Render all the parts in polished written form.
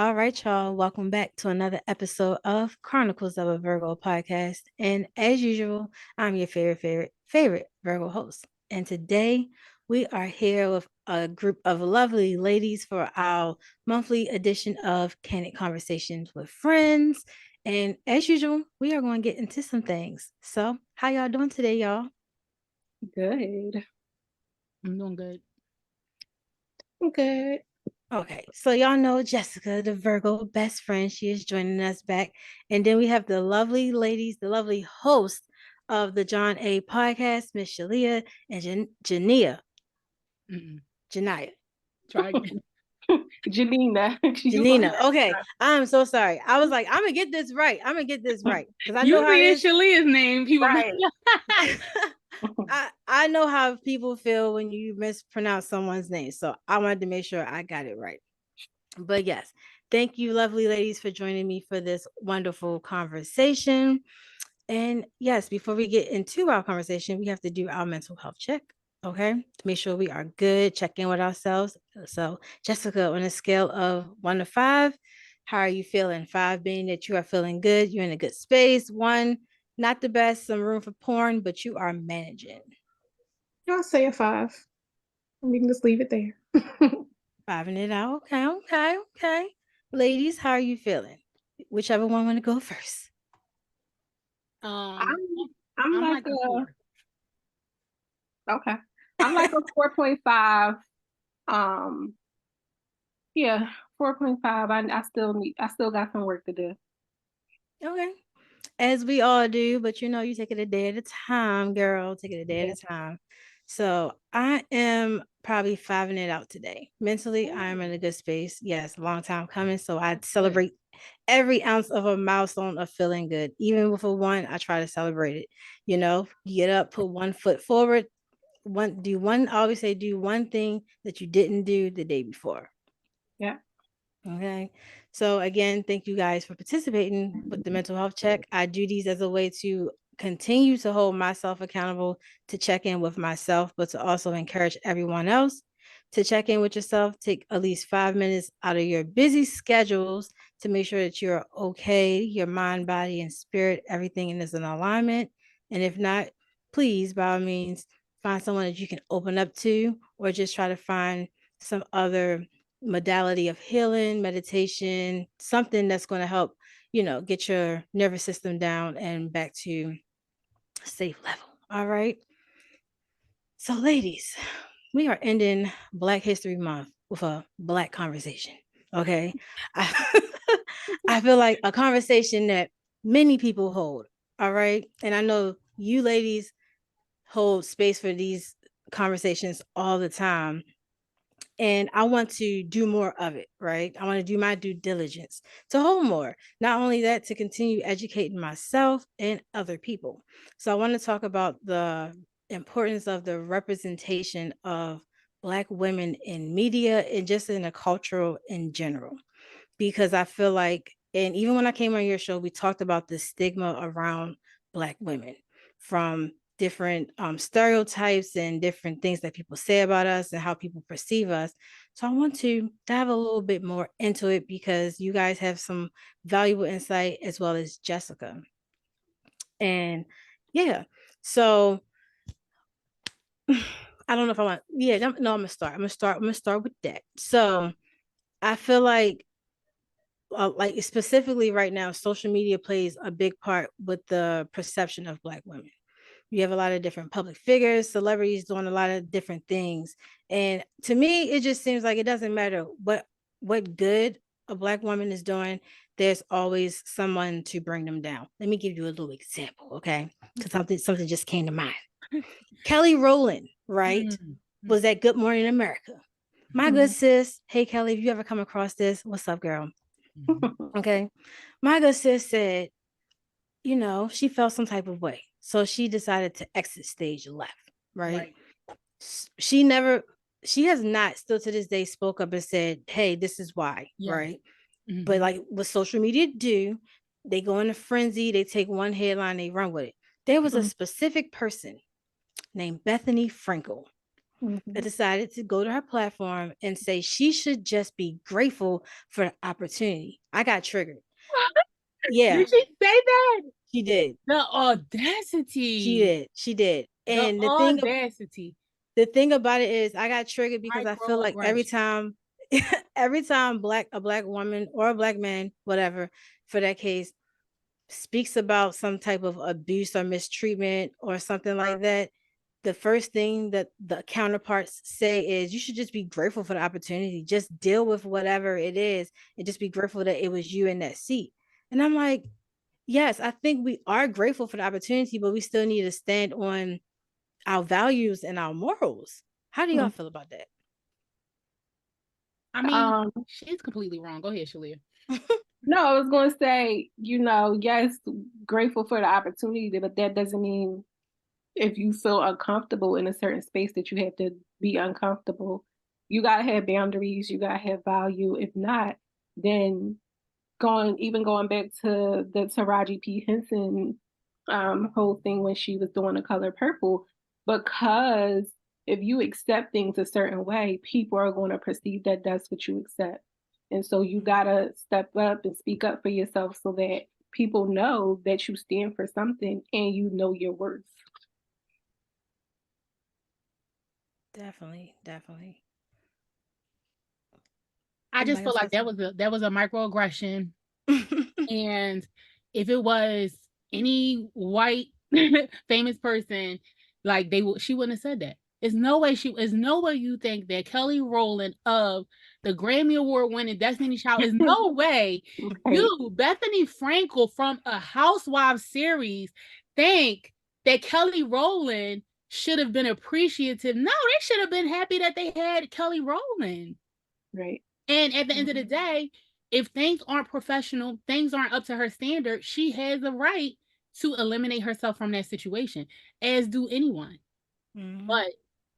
All right, y'all. Welcome back to another episode of Chronicles of a Virgo Podcast. And as usual, I'm your favorite Virgo host. And today we are here with a group of lovely ladies for our monthly edition of Candid Conversations with Friends. And as usual, we are going to get into some things. So, how y'all doing today, y'all? Good. I'm doing good. I'm good. Okay, so y'all know Jessica, the Virgo best friend. She is joining us back. And then we have the lovely ladies, the lovely host of the John A podcast, Miss Shellih and Jenina. Janiyah. Try again. Janina. Janina. Okay, I'm so sorry. I was like, I'm gonna get this right. I'm gonna get this right. Because I know how it Usually is. it's Shellih's name. People Right. I know how people feel when you mispronounce someone's name. So I wanted to make sure I got it right. But yes, thank you, lovely ladies, for joining me for this wonderful conversation. And yes, before we get into our conversation, we have to do our mental health check. Okay, to make sure we are good, check in with ourselves. So, Jessica, on a scale of 1 to 5, how are you feeling? 5 being that you are feeling good, you're in a good space. 1, not the best, some room for porn, but you are managing. I'll say a 5. We can just leave it there. 5ing it out. Okay. Ladies, how are you feeling? Whichever one want to go first. I'm I'm like like a 4. okay. I'm like a 4.5. Yeah, 4.5. I still got some work to do. Okay. As we all do, but you take it a day at a time, girl. Take it a day at a time. So I am probably 5ing it out today. Mentally, I'm in a good space. Yes, long time coming. So I celebrate every ounce of a milestone of feeling good. Even with a 1, I try to celebrate it. You get up, put 1 foot forward. I always say do one thing that you didn't do the day before. Yeah. Okay. So again, thank you guys for participating with the mental health check. I do these as a way to continue to hold myself accountable, to check in with myself, but to also encourage everyone else to check in with yourself. Take at least 5 minutes out of your busy schedules to make sure that you're okay, your mind, body, and spirit, everything is in alignment. And if not, please, by all means, find someone that you can open up to, or just try to find some other modality of healing, meditation, something that's going to help, get your nervous system down and back to a safe level. All right. So, ladies, we are ending Black History Month with a Black conversation. Okay. I feel like a conversation that many people hold. All right. And I know you ladies hold space for these conversations all the time. And I want to do more of it, right? I want to do my due diligence to hold more. Not only that, to continue educating myself and other people. So I want to talk about the importance of the representation of Black women in media and just in the cultural in general. Because I feel like, and even when I came on your show, we talked about the stigma around Black women, from different stereotypes and different things that people say about us and how people perceive us. So I want to dive a little bit more into it because you guys have some valuable insight, as well as Jessica. And yeah, so I don't know if I want, yeah, no, I'm gonna start. I'm gonna start with that. So I feel like specifically right now, social media plays a big part with the perception of Black women. You have a lot of different public figures, celebrities doing a lot of different things. And to me, it just seems like it doesn't matter what good a Black woman is doing, there's always someone to bring them down. Let me give you a little example, okay? Because something just came to mind. Kelly Rowland, right, was at Good Morning America. My good sis, hey Kelly, if you ever come across this, what's up, girl? Okay. My good sis said, she felt some type of way. So she decided to exit stage left, right? She has not still to this day spoke up and said, hey, this is why, right? But like what social media do, they go in a frenzy, they take one headline, they run with it. There was a specific person named Bethany Frankel that decided to go to her platform and say she should just be grateful for the opportunity. I got triggered. Yeah. Did she say that? She did. The audacity. She did. And the audacity. The thing about it is I got triggered because I feel like every Microaggression. time a black woman or a black man, whatever, for that case, speaks about some type of abuse or mistreatment or something like that, the first thing that the counterparts say is you should just be grateful for the opportunity. Just deal with whatever it is and just be grateful that it was you in that seat. And I'm like, yes, I think we are grateful for the opportunity, but we still need to stand on our values and our morals. How do y'all feel about that? I mean, she's completely wrong. Go ahead, Shellih. No, I was going to say, yes, grateful for the opportunity, but that doesn't mean if you feel uncomfortable in a certain space that you have to be uncomfortable. You got to have boundaries. You got to have value. If not, then going back to the Taraji P. Henson whole thing when she was doing The Color Purple, because if you accept things a certain way, people are going to perceive that that's what you accept. And so you got to step up and speak up for yourself so that people know that you stand for something and you know your worth. Definitely. I just feel like that was a microaggression. And if it was any white famous person, like she wouldn't have said that. There's no way you think that Kelly Rowland of the Grammy Award winning Destiny's Child is no way you, Bethany Frankel from a Housewives series, think that Kelly Rowland should have been appreciative. No, they should have been happy that they had Kelly Rowland. Right. And at the end of the day, if things aren't professional, things aren't up to her standard, she has the right to eliminate herself from that situation, as do anyone. But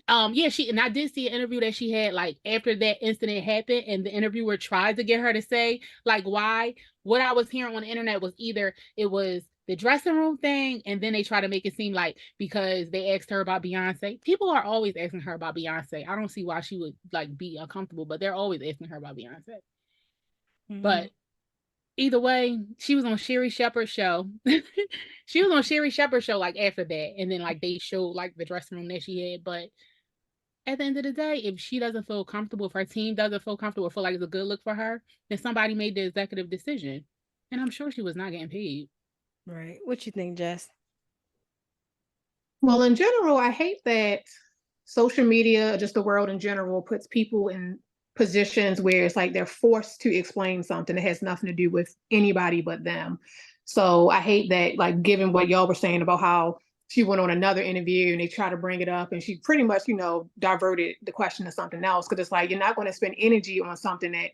and I did see an interview that she had like after that incident happened, and the interviewer tried to get her to say like why. What I was hearing on the internet was either it was the dressing room thing, and then they try to make it seem like because they asked her about Beyonce. People are always asking her about Beyonce. I don't see why she would like be uncomfortable, but they're always asking her about Beyonce. But either way, she was on Sherry Shepherd's show. She was on Sherry Shepherd's show like after that, and then like they showed like the dressing room that she had. But at the end of the day, if she doesn't feel comfortable, if her team doesn't feel comfortable or feel like it's a good look for her, then somebody made the executive decision. And I'm sure she was not getting paid. Right. What you think, Jess? Well, in general, I hate that social media, just the world in general, puts people in positions where it's like they're forced to explain something that has nothing to do with anybody but them. So I hate that, like, given what y'all were saying about how she went on another interview and they try to bring it up and she pretty much, diverted the question to something else. Cause it's like, you're not going to spend energy on something that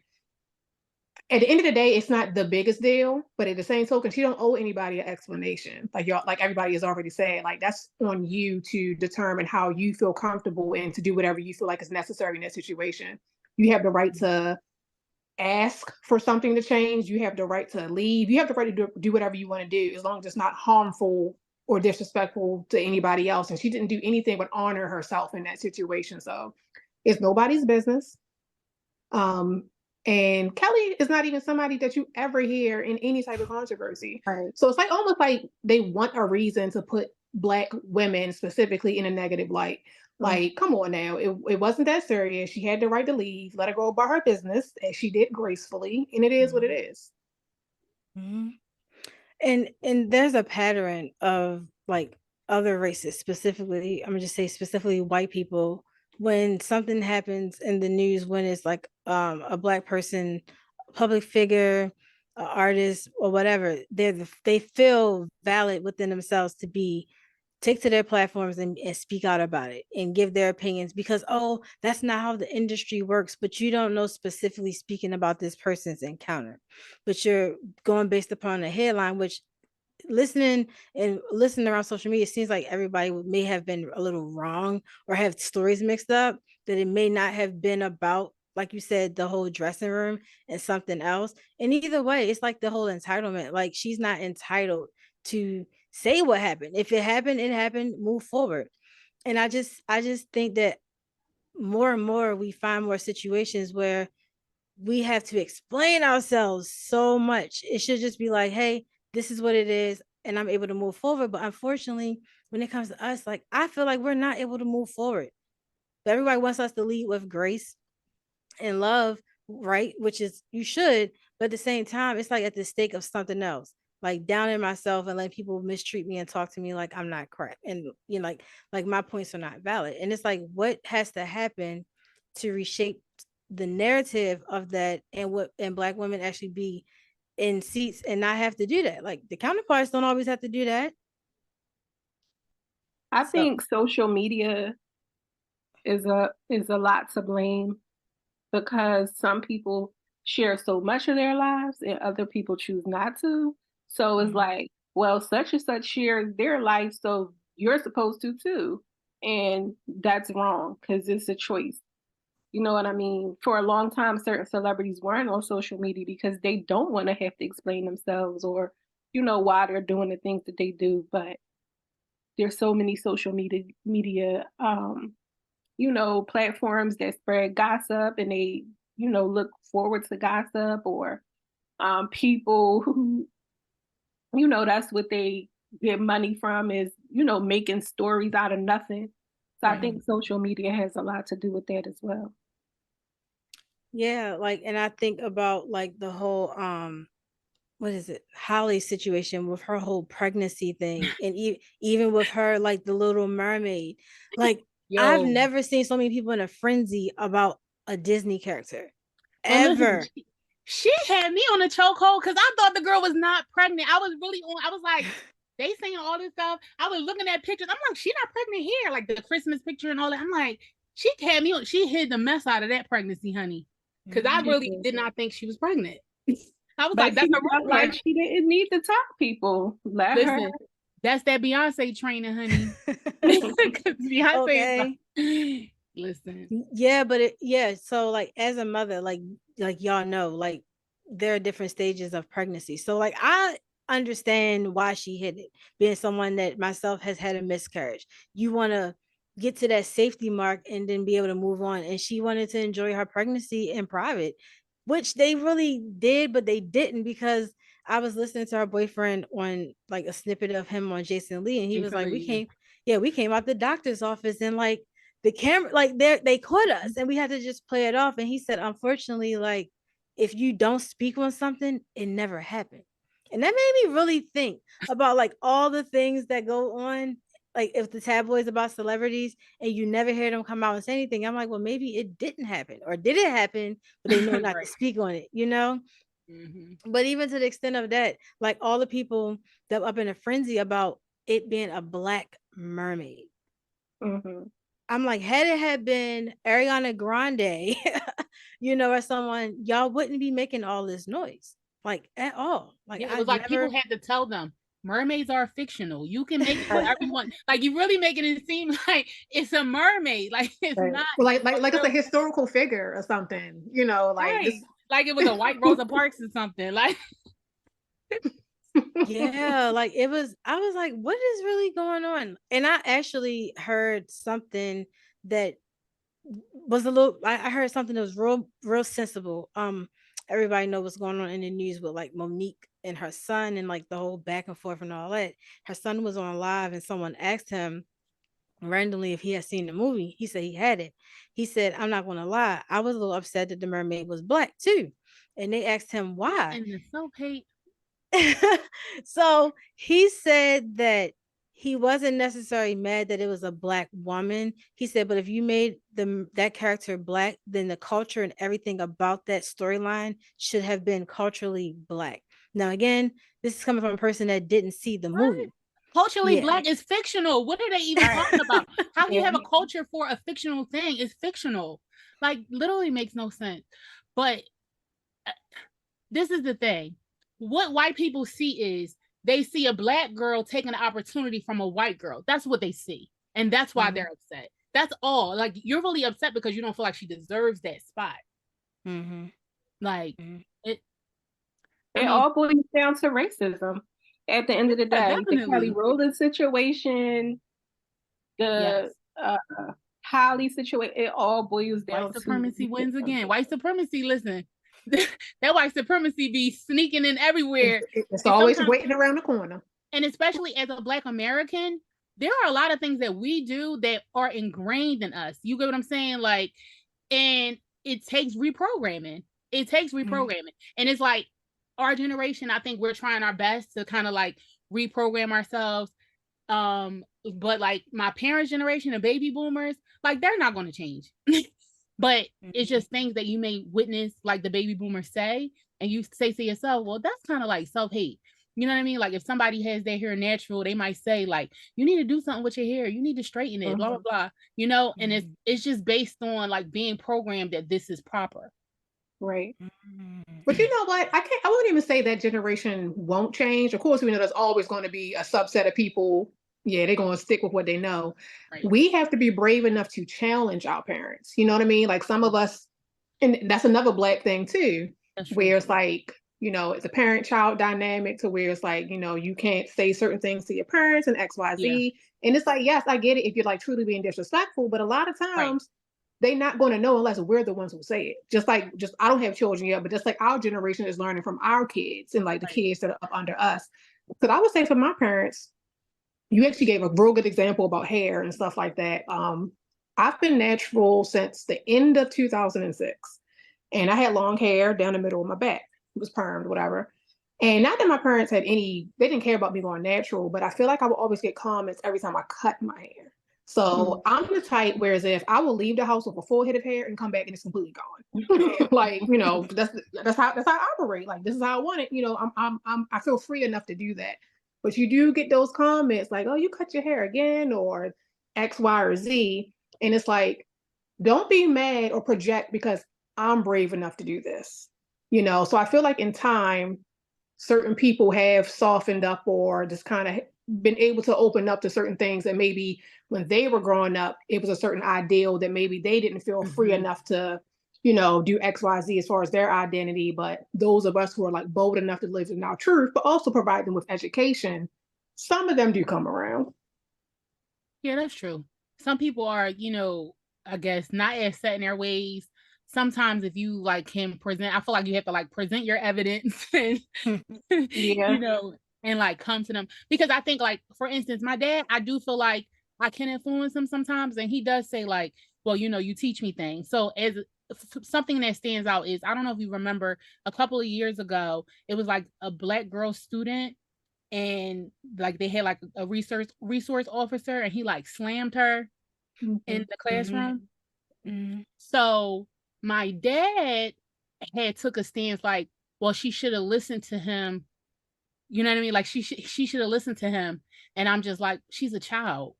at the end of the day, it's not the biggest deal, but at the same token, she don't owe anybody an explanation. Like everybody has already said, like that's on you to determine how you feel comfortable and to do whatever you feel like is necessary in that situation. You have the right to ask for something to change. You have the right to leave. You have the right to do whatever you want to do, as long as it's not harmful or disrespectful to anybody else. And she didn't do anything but honor herself in that situation. So it's nobody's business. And Kelly is not even somebody that you ever hear in any type of controversy. Right. So it's like almost like they want a reason to put Black women specifically in a negative light. Like, come on now, it wasn't that serious. She had the right to leave, let her go about her business, as she did gracefully, and it is what it is. And there's a pattern of like other races, specifically, I'm gonna just say specifically white people, when something happens in the news, when it's like a Black person, public figure, an artist or whatever, they feel valid within themselves to take to their platforms and speak out about it and give their opinions because, oh, that's not how the industry works. But you don't know specifically speaking about this person's encounter, but you're going based upon a headline, which listening around social media, it seems like everybody may have been a little wrong or have stories mixed up, that it may not have been about, like you said, the whole dressing room and something else. And either way, it's like the whole entitlement. Like, she's not entitled to say what happened. If it happened, it happened, move forward. And I just think that more and more we find more situations where we have to explain ourselves so much. It should just be like, hey, this is what it is, and I'm able to move forward. But unfortunately, when it comes to us, like, I feel like we're not able to move forward. But everybody wants us to lead with grace and love, right? Which is, you should, but at the same time, it's like at the stake of something else. Like down in myself and letting people mistreat me and talk to me like I'm not correct. And you know, like my points are not valid. And it's like, what has to happen to reshape the narrative of that, and what, and Black women actually be in seats and not have to do that. Like the counterparts don't always have to do that. I So think social media is a lot to blame, because some people share so much of their lives and other people choose not to. So it's like, well, such and such share their life, so you're supposed to too. And that's wrong, because it's a choice. You know what I mean? For a long time, certain celebrities weren't on social media because they don't want to have to explain themselves, or, you know, why they're doing the things that they do. But there's so many social media you know, platforms that spread gossip, and they, you know, look forward to gossip, or people who, you know, that's what they get money from, is, you know, making stories out of nothing. So I think social media has a lot to do with that as well. yeah, like, and I think about like the whole what is it, Holly situation with her whole pregnancy thing, and even with her, like the Little Mermaid. Like, I've Yo, never seen so many people in a frenzy about a Disney character but listen, ever. she had me on a chokehold because I thought the girl was not pregnant. I was really on. I was like, they saying all this stuff. I was looking at pictures. I'm like, she not pregnant here, like the Christmas picture and all that. I'm like, she had me on. She hid the mess out of that pregnancy, honey, because I really did not think she was pregnant. I was But like, that's she a felt rumor. like she didn't need to talk people. Let Listen, her. that's that Beyonce training, honey. Beyonce Okay. is like, listen. Yeah, but yeah, so like as a mother, like y'all know, like there are different stages of pregnancy. So like I understand why she hid it. Being someone that myself has had a miscarriage, you want to get to that safety mark and then be able to move on. And she wanted to enjoy her pregnancy in private, which they really did, but they didn't, because I was listening to her boyfriend on like a snippet of him on Jason Lee, and he was like, we came out the doctor's office, and like the camera, like they caught us and we had to just play it off. And he said, unfortunately, like if you don't speak on something, it never happened. And that made me really think about like all the things that go on, like if the tabloids about celebrities and you never hear them come out and say anything. I'm like, well, maybe it didn't happen, or did it happen, but they know not Right. to speak on it, you know? But even to the extent of that, like all the people that up in a frenzy about it being a Black mermaid. I'm like, had it had been Ariana Grande, you know, or someone, y'all wouldn't be making all this noise, like at all. Like Yeah, it was I've like never. people had to tell them mermaids are fictional. You can make it whatever you want. Like you really making it seem like it's a mermaid. Like it's not. Well, like it's a historical figure or something, you know, like Right. this. Like it was a white Rosa Parks or something. Like Yeah, like it was. I was like, what is really going on? And I actually heard something that was a little. I heard something that was real sensible. Everybody know what's going on in the news with like Monique and her son, and like the whole back and forth and all that. Her son was on live, and someone asked him randomly if he had seen the movie. He said he had it. He said, I'm not gonna lie, I was a little upset that the mermaid was Black too. And they asked him why. and the self hate. So he said that he wasn't necessarily mad that it was a Black woman. He said, but if you made that character Black, then the culture and everything about that storyline should have been culturally Black. Now, again, this is coming from a person that didn't see the movie. Culturally Black is fictional. What are they even talking about? How do you have a culture for a fictional thing? It's fictional. Like literally makes no sense. But this is the thing. What white people see is they see a Black girl taking an opportunity from a white girl. That's what they see. And that's why they're upset. That's all. Like you're really upset because you don't feel like she deserves that spot. Like it all boils down to racism. At the end of the day, the Kelly Rowland situation, the highly situated. It all boils down white supremacy wins again. White supremacy, listen, that white supremacy be sneaking in everywhere. It's always waiting around the corner. And especially as a Black American, there are a lot of things that we do that are ingrained in us. You get what I'm saying? Like, and it takes reprogramming. And it's like our generation, I think we're trying our best to kind of like reprogram ourselves. But like my parents' generation, the baby boomers, like they're not going to change. But it's just things that you may witness, like the baby boomers say, and you say to yourself, well, that's kind of like self-hate. You know what I mean? Like if somebody has their hair natural, they might say like, you need to do something with your hair. You need to straighten it, blah, blah, blah. You know, and it's just based on like being programmed that this is proper. Right. But you know what? I wouldn't even say that generation won't change. Of course, we know there's always going to be a subset of people. Yeah, they're going to stick with what they know. Right. We have to be brave enough to challenge our parents. You know what I mean? Like some of us, and that's another Black thing too, where it's like, you know, it's a parent-child dynamic to where it's like, you know, you can't say certain things to your parents and X, Y, Z. Yeah. And it's like, yes, I get it if you're like truly being disrespectful, but a lot of times they're not going to know unless we're the ones who say it. Just I don't have children yet, but just like our generation is learning from our kids and like the kids that are up under us. Because I would say for my parents, you actually gave a real good example about hair and stuff like that. I've been natural since the end of 2006. And I had long hair down the middle of my back. It was permed, whatever. And not that my parents had they didn't care about me going natural, but I feel like I would always get comments every time I cut my hair. So I'm the type, whereas if I will leave the house with a full head of hair and come back and it's completely gone. Like, you know, that's how I operate. Like, this is how I want it. You know, I feel free enough to do that. But you do get those comments like, oh, you cut your hair again, or X, Y, or Z. And it's like, don't be mad or project because I'm brave enough to do this. You know, so I feel like in time, certain people have softened up or just kind of been able to open up to certain things that maybe when they were growing up, it was a certain ideal that maybe they didn't feel free enough to, you know, do X, Y, Z as far as their identity. But those of us who are like bold enough to live in our truth, but also provide them with education, some of them do come around. Yeah, that's true. Some people are, you know, I guess not as set in their ways. Sometimes if you like can present, I feel like you have to like present your evidence and, you know, and like come to them. Because I think like, for instance, my dad, I do feel like I can influence him sometimes. And he does say like, well, you know, you teach me things. So as something that stands out is, I don't know if you remember a couple of years ago, it was like a Black girl student and like they had like a resource officer and he like slammed her in the classroom. So my dad had took a stance like, well, she should have listened to him. You know what I mean? Like she should have listened to him. And I'm just like, she's a child.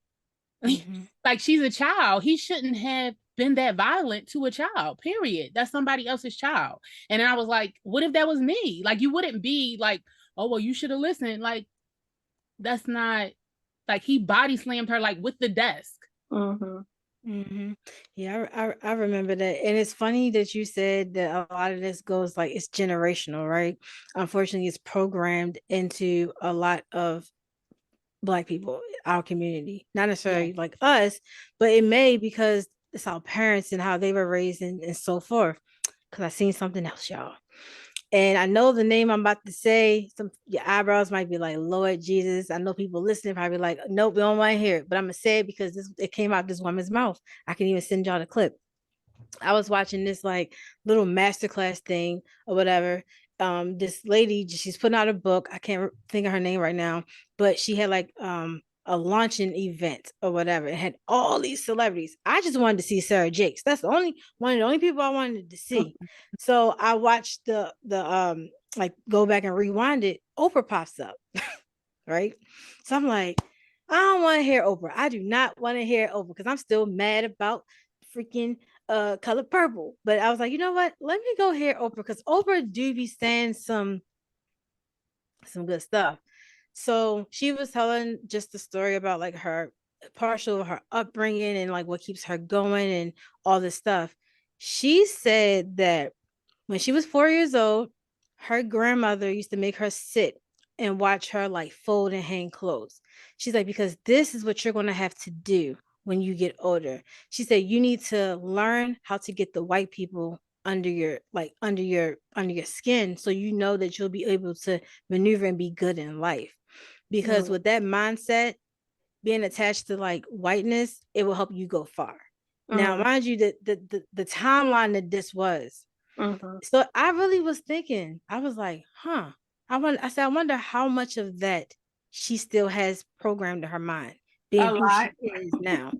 Like she's a child. He shouldn't have been that violent to a child, period. That's somebody else's child. And then I was like, what if that was me? Like you wouldn't be like, oh, well, you should have listened. Like that's not, like he body slammed her like with the desk. Yeah, I remember that. And it's funny that you said that a lot of this goes like it's generational, right? Unfortunately, it's programmed into a lot of Black people, our community, not necessarily like us, but it may because it's our parents and how they were raised and so forth. Because I seen something else, y'all. And I know the name I'm about to say, your eyebrows might be like, Lord Jesus. I know people listening probably like, nope, we don't want to hear it. But I'm going to say it because it came out this woman's mouth. I can even send y'all the clip. I was watching this like little masterclass thing or whatever. This lady, she's putting out a book. I can't think of her name right now, but she had like a launching event or whatever. It had all these celebrities. I just wanted to see Sarah Jakes. That's one of the only people I wanted to see. So I watched the like go back and rewind it. Oprah pops up, right? So I'm like, I don't want to hear Oprah. I do not want to hear Oprah because I'm still mad about freaking Color Purple. But I was like, you know what? Let me go hear Oprah because Oprah do be saying some good stuff. So she was telling just the story about like her partial her upbringing and like what keeps her going and all this stuff. She said that when she was 4 years old, her grandmother used to make her sit and watch her like fold and hang clothes. She's like, because this is what you're going to have to do when you get older. She said you need to learn how to get the white people under your skin, so you know that you'll be able to maneuver and be good in life. Because with that mindset, being attached to like whiteness, it will help you go far. Now, mind you, that the timeline that this was. So I really was thinking, I was like, I wonder how much of that she still has programmed in her mind, being who she is now.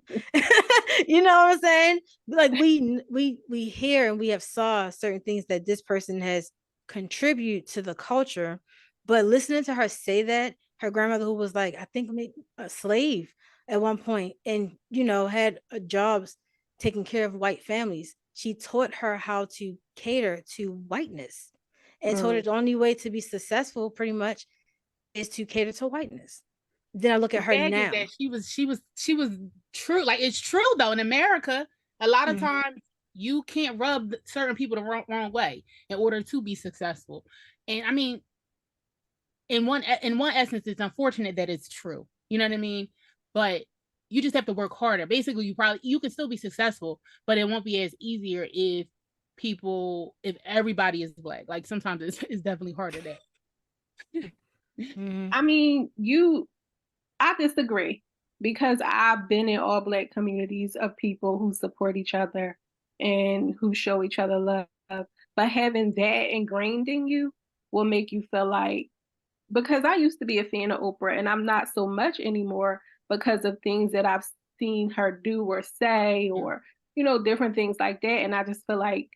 You know what I'm saying? Like we hear and we have saw certain things that this person has contributed to the culture, but listening to her say that, her grandmother, who was like, I think maybe a slave at one point, and had jobs taking care of white families, she taught her how to cater to whiteness, and told her the only way to be successful pretty much is to cater to whiteness. Then I look at her now. That she was true. Like, it's true though. In America, a lot of times you can't rub certain people the wrong way in order to be successful. And I mean, in one essence, it's unfortunate that it's true. You know what I mean? But you just have to work harder. Basically, you can still be successful, but it won't be as easier if everybody is Black. Like, sometimes it's definitely harder there. I mean, I disagree, because I've been in all Black communities of people who support each other and who show each other love. But having that ingrained in you will make you feel like, because I used to be a fan of Oprah, and I'm not so much anymore because of things that I've seen her do or say, or, different things like that. And I just feel like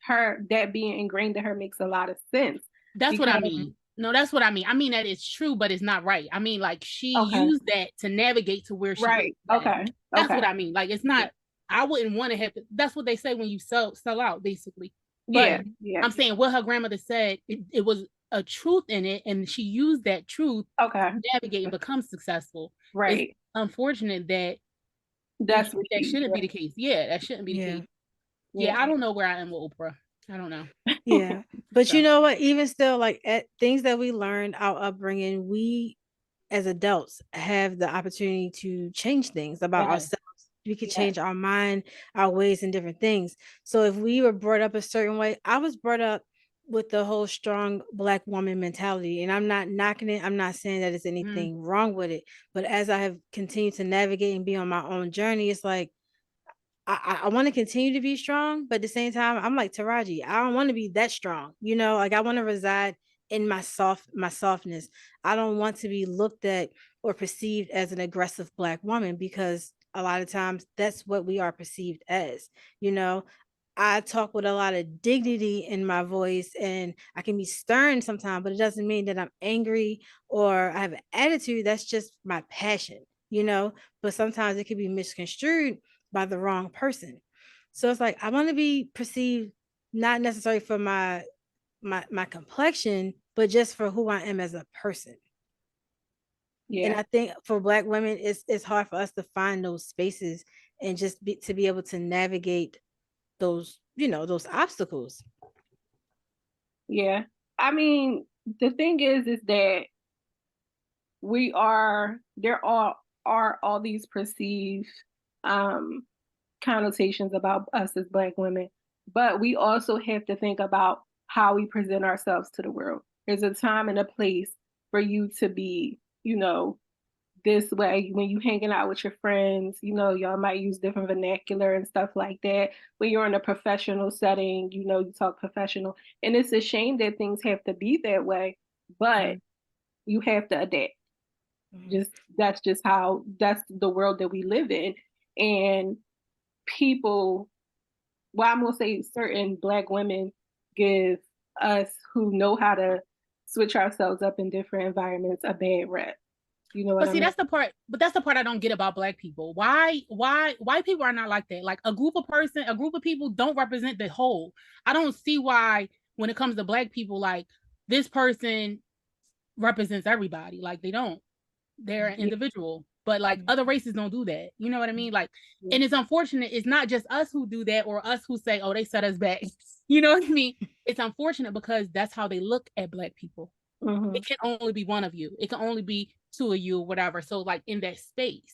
that being ingrained in her makes a lot of sense. That's what I mean. No, that's what I mean. I mean that it's true, but it's not right. I mean, like, she used that to navigate to where she is. Okay. That's what I mean. Like, it's not, I wouldn't want to have to, that's what they say when you sell out, basically. But I'm saying what her grandmother said, it was a truth in it, and she used that truth to navigate and become successful. Right. It's unfortunate that that shouldn't be the case. Yeah, that shouldn't be the case. Yeah, I don't know where I am with Oprah. I don't know. Yeah. But so, you know what? Even still, like, at things that we learned, our upbringing, we as adults have the opportunity to change things about ourselves. We could change our mind, our ways, and different things. So if we were brought up a certain way, I was brought up with the whole strong Black woman mentality, and I'm not knocking it. I'm not saying that there's anything wrong with it. But as I have continued to navigate and be on my own journey, it's like, I want to continue to be strong, but at the same time, I'm like Taraji. I don't want to be that strong, like, I want to reside in my softness. I don't want to be looked at or perceived as an aggressive Black woman, because a lot of times that's what we are perceived as. I talk with a lot of dignity in my voice, and I can be stern sometimes, but it doesn't mean that I'm angry or I have an attitude. That's just my passion, but sometimes it can be misconstrued by the wrong person. So it's like, I want to be perceived not necessarily for my complexion, but just for who I am as a person. And I think for Black women, it's hard for us to find those spaces and just to be able to navigate those obstacles. Yeah. I mean, the thing is that there are all these perceived connotations about us as Black women, but we also have to think about how we present ourselves to the world. There's a time and a place for you to be, this way. When you hanging out with your friends, y'all might use different vernacular and stuff like that. When you're in a professional setting, you talk professional, and it's a shame that things have to be that way, but you have to adapt. That's the world that we live in. And people, I'm gonna say certain Black women give us, who know how to switch ourselves up in different environments, a bad rep. But see, that's the part I don't get about Black people. Why white people are not like that? Like, a group of people don't represent the whole. I don't see why, when it comes to Black people, like, this person represents everybody. Like, they don't. They're an individual. But like, other races don't do that. You know what I mean? Like, and it's unfortunate. It's not just us who do that, or us who say, oh, they set us back. You know what I mean? It's unfortunate because that's how they look at Black people. It can only be one of you. It can only be two of you, or whatever. So, like, in that space.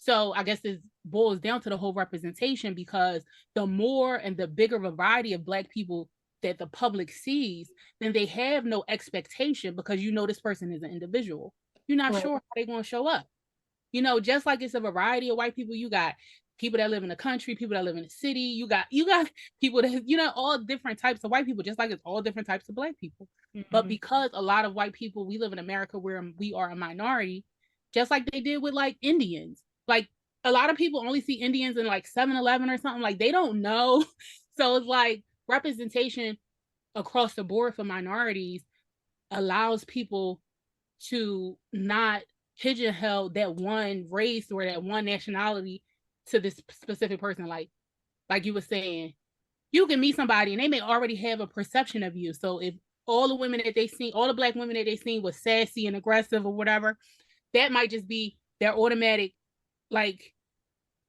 So I guess this boils down to the whole representation, because the more and the bigger variety of Black people that the public sees, then they have no expectation, because you know this person is an individual. You're not sure how they're going to show up. You know, just like it's a variety of white people, you got people that live in the country, people that live in the city, you got people that, you know, all different types of white people, just like it's all different types of Black people. But because a lot of white people, we live in America where we are a minority, just like they did with like Indians. Like a lot of people only see Indians in like 7-Eleven or something, like they don't know. So it's like representation across the board for minorities allows people to not pigeonhole that one race or that one nationality to this specific person. Like you were saying, you can meet somebody and they may already have a perception of you. So if all the women that they seen, all the Black women that they seen was sassy and aggressive or whatever, that might just be their automatic like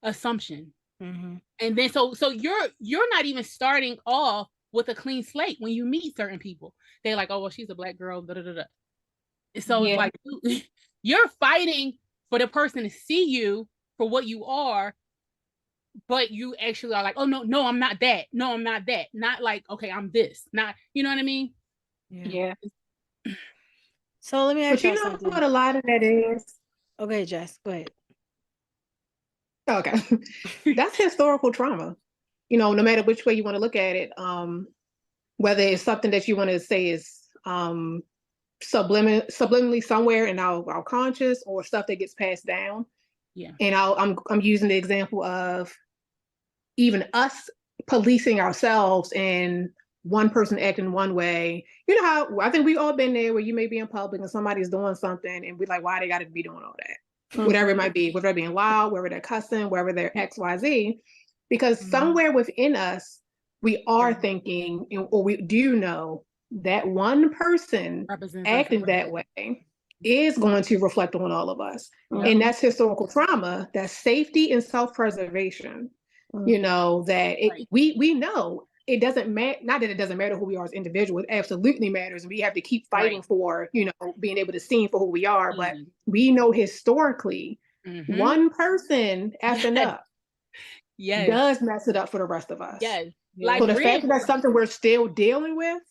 assumption. And then so you're not even starting off with a clean slate when you meet certain people. They're like, oh well, she's a Black girl, da da da da. So it's like you're fighting for the person to see you for what you are, but you actually are like, oh no, I'm not that. No, I'm not that. Not like, okay, I'm this. Not, you know what I mean? Yeah. So let me ask you something. What a lot of that is. Okay, Jess, go ahead. Okay. That's historical trauma. You know, no matter which way you want to look at it, whether it's something that you want to say is subliminally somewhere in our conscious, or stuff that gets passed down. Yeah. And I'm using the example of even us policing ourselves and one person acting one way. You know how I think we all been there, where you may be in public and somebody's doing something and we're like, why they got to be doing all that? Whatever it might be, whether they're being loud, whether they're cussing, whether they're XYZ, because somewhere within us, we are thinking, or we do know that one person acting that way is going to reflect on all of us. And that's historical trauma, that's safety and self-preservation. You know, that we know it doesn't matter, not that it doesn't matter who we are as individuals, it absolutely matters. And we have to keep fighting for, you know, being able to see for who we are. But we know historically, one person acting up does mess it up for the rest of us. Like, so the fact that that's something we're still dealing with.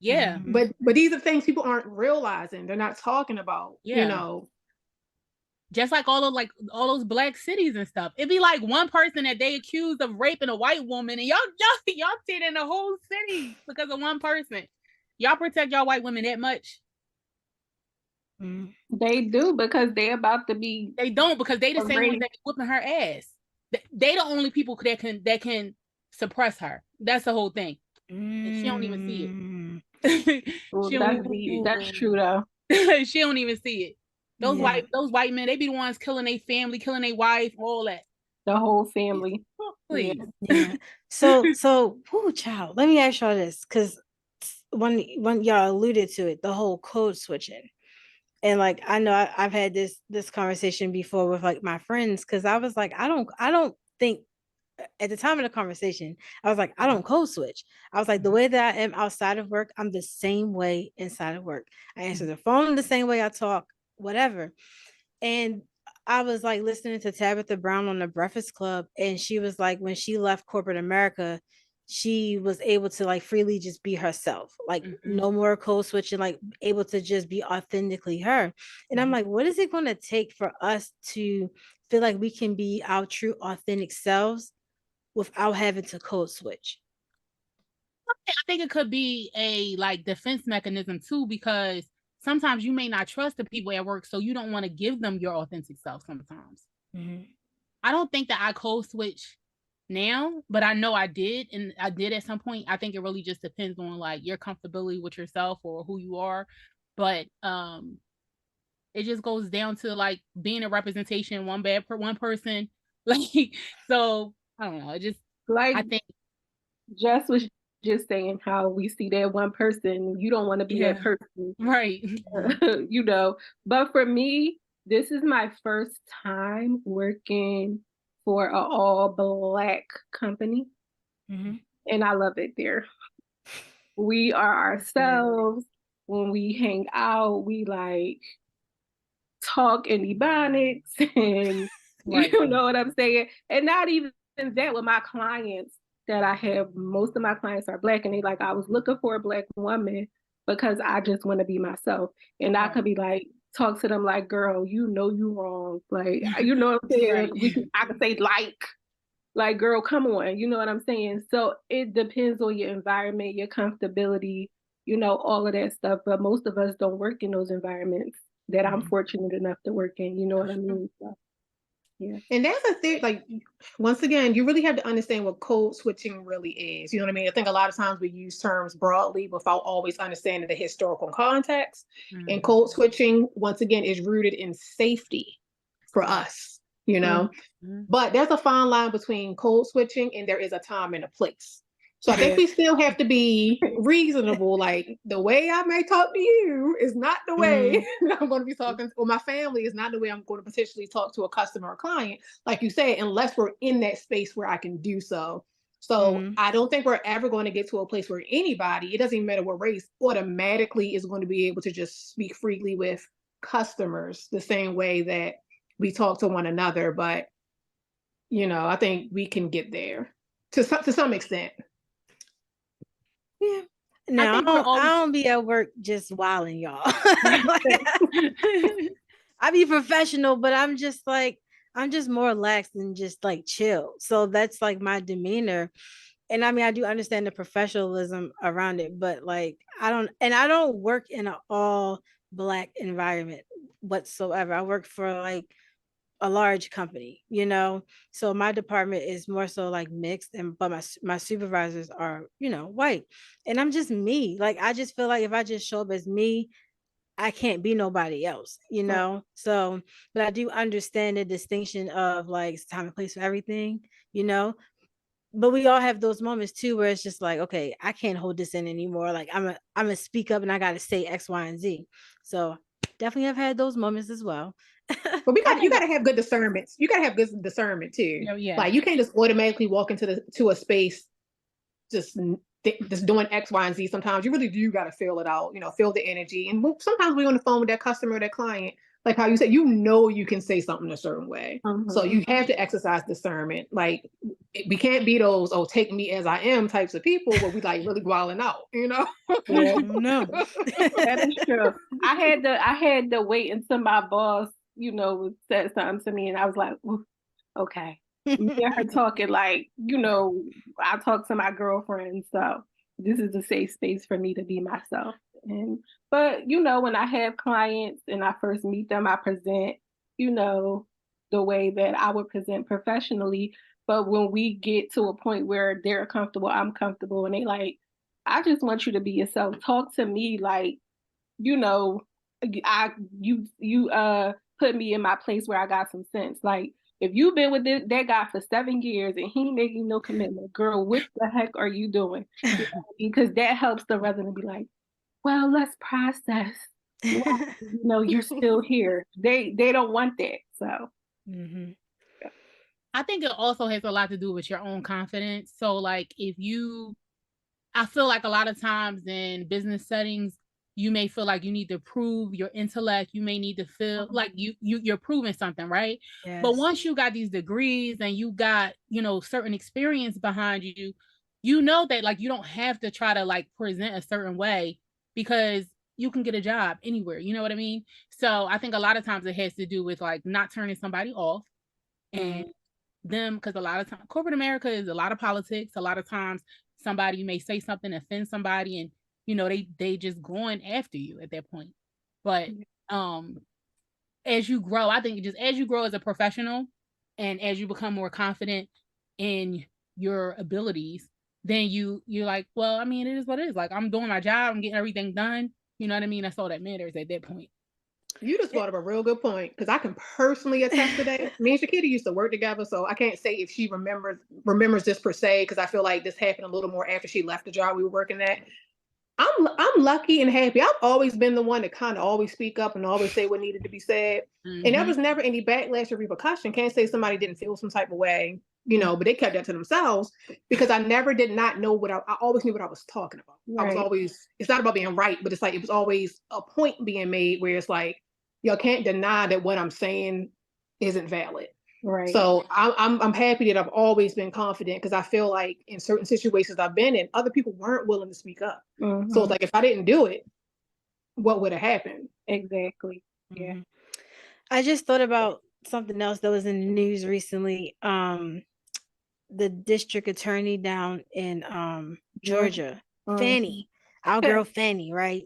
But these are things people aren't realizing. They're not talking about, you know. Just like all those Black cities and stuff. It'd be like one person that they accused of raping a white woman, and y'all sit in the whole city because of one person. Y'all protect y'all white women that much? They do, because they're about to be. They don't, because they the same ones that whooping her ass. They the only people that can suppress her. That's the whole thing. And she don't even see it. That's true though. She don't even see it. Those white men, they be the ones killing their family, killing their wife, all that. The whole family. Please. So, child, let me ask y'all this, because when y'all alluded to it, the whole code switching. And like, I know I've had this conversation before with like my friends, because I was like, I don't think, at the time of the conversation, I was like, I don't code switch. I was like, the way that I am outside of work, I'm the same way inside of work. I answer the phone the same way I talk, whatever. And I was like listening to Tabitha Brown on the Breakfast Club, and she was like, when she left corporate America, she was able to like freely just be herself, like no more code switching, like able to just be authentically her. And I'm like, what is it going to take for us to feel like we can be our true authentic selves without having to code switch? I think it could be a like defense mechanism too, because sometimes you may not trust the people at work, so you don't want to give them your authentic self sometimes. I don't think that I code switch now, but I know I did, and I did at some point. I think it really just depends on like your comfortability with yourself or who you are. But it just goes down to like being a representation, one person. Like, so I don't know. It just like, I think Jess was just saying how we see that one person, you don't want to be that person. Right. You know, but for me, this is my first time working for an all Black company. And I love it there. We are ourselves. When we hang out, we like talk in Ebonics and Right. You know what I'm saying? And not even that with my clients that I have, most of my clients are Black, and they like, I was looking for a Black woman because I just want to be myself. And I could be like, talk to them like, girl, you know you wrong. Like, you know what I'm saying? Right. I could say like, girl, come on. You know what I'm saying? So it depends on your environment, your comfortability, you know, all of that stuff. But most of us don't work in those environments that I'm fortunate enough to work in. You know what I mean? So, yeah. And that's a thing, like, once again, you really have to understand what code switching really is. You know what I mean? I think a lot of times we use terms broadly without always understanding the historical context. And code switching, once again, is rooted in safety for us, you know? But there's a fine line between code switching and there is a time and a place. So I think we still have to be reasonable. Like, the way I may talk to you is not the way I'm going to be talking, or my family is not the way I'm going to potentially talk to a customer or client, like you say, unless we're in that space where I can do so. So I don't think we're ever going to get to a place where anybody, it doesn't even matter what race, automatically is going to be able to just speak freely with customers the same way that we talk to one another. But, you know, I think we can get there to some extent. Yeah. No, I don't be at work just wilding, y'all. Like, I be professional, but I'm just more relaxed and just like chill. So that's like my demeanor. And I mean, I do understand the professionalism around it, but like I don't work in an all Black environment whatsoever. I work for like a large company, you know, so my department is more so like mixed, and but my supervisors are, you know, white, and I'm just me. Like, I just feel like if I just show up as me, I can't be nobody else, you know. So, but I do understand the distinction of like it's time and place for everything, you know. But we all have those moments too where it's just like, okay, I can't hold this in anymore. Like, I'm a speak up and I got to say X, Y, and Z. So definitely have had those moments as well. But you gotta have good discernment. You gotta have good discernment too. Yeah. Like, you can't just automatically walk into a space just doing X, Y, and Z. Sometimes you really do gotta feel it out. You know, feel the energy. And sometimes we're on the phone with that customer, or that client. Like how you said, you know, you can say something a certain way. So you have to exercise discernment. Like, we can't be those, oh, take me as I am types of people where we like really growling out, you know? Yeah, no. that is true. I had to wait until my boss, you know, said something to me, and I was like, okay. Me and her talking like, you know, I talk to my girlfriend, so this is a safe space for me to be myself. But you know, when I have clients and I first meet them, I present, you know, the way that I would present professionally. But when we get to a point where they're comfortable, I'm comfortable, and they like, I just want you to be yourself. Talk to me like, you know, you put me in my place where I got some sense. Like, if you've been with that guy for 7 years and he ain't making no commitment, girl, what the heck are you doing? Because that helps the resident be like, well, let's process. You know, you're still here. They don't want that. So I think it also has a lot to do with your own confidence. So like I feel like a lot of times in business settings, you may feel like you need to prove your intellect. You may need to feel like you're proving something, right? Yes. But once you got these degrees and you got, you know, certain experience behind you, you know that like you don't have to try to like present a certain way because you can get a job anywhere. You know what I mean? So I think a lot of times it has to do with like not turning somebody off and them, because a lot of times corporate America is a lot of politics. A lot of times somebody may say something, offend somebody, and you know, they just going after you at that point. But as you grow, I think just as you grow as a professional and as you become more confident in your abilities, then you're like, well, I mean, it is what it is. Like, I'm doing my job, I'm getting everything done. You know what I mean? That's all that matters at that point. You just brought up a real good point, because I can personally attest to that. Me and Shakita used to work together, so I can't say if she remembers this per se, because I feel like this happened a little more after she left the job we were working at. I'm lucky and happy. I've always been the one to kind of always speak up and always say what needed to be said. And there was never any backlash or repercussion. Can't say somebody didn't feel some type of way, you know, but they kept that to themselves, because I never did not know I always knew what I was talking about. Right. I was always, it's not about being right, but it's like, it was always a point being made where it's like, y'all can't deny that what I'm saying isn't valid. Right. So I'm happy that I've always been confident, because I feel like in certain situations I've been in, other people weren't willing to speak up. Mm-hmm. So it's like, if I didn't do it, what would have happened? Exactly. Yeah. I just thought about something else that was in the news recently. The district attorney down in Georgia, Fanny, our girl Fanny, right?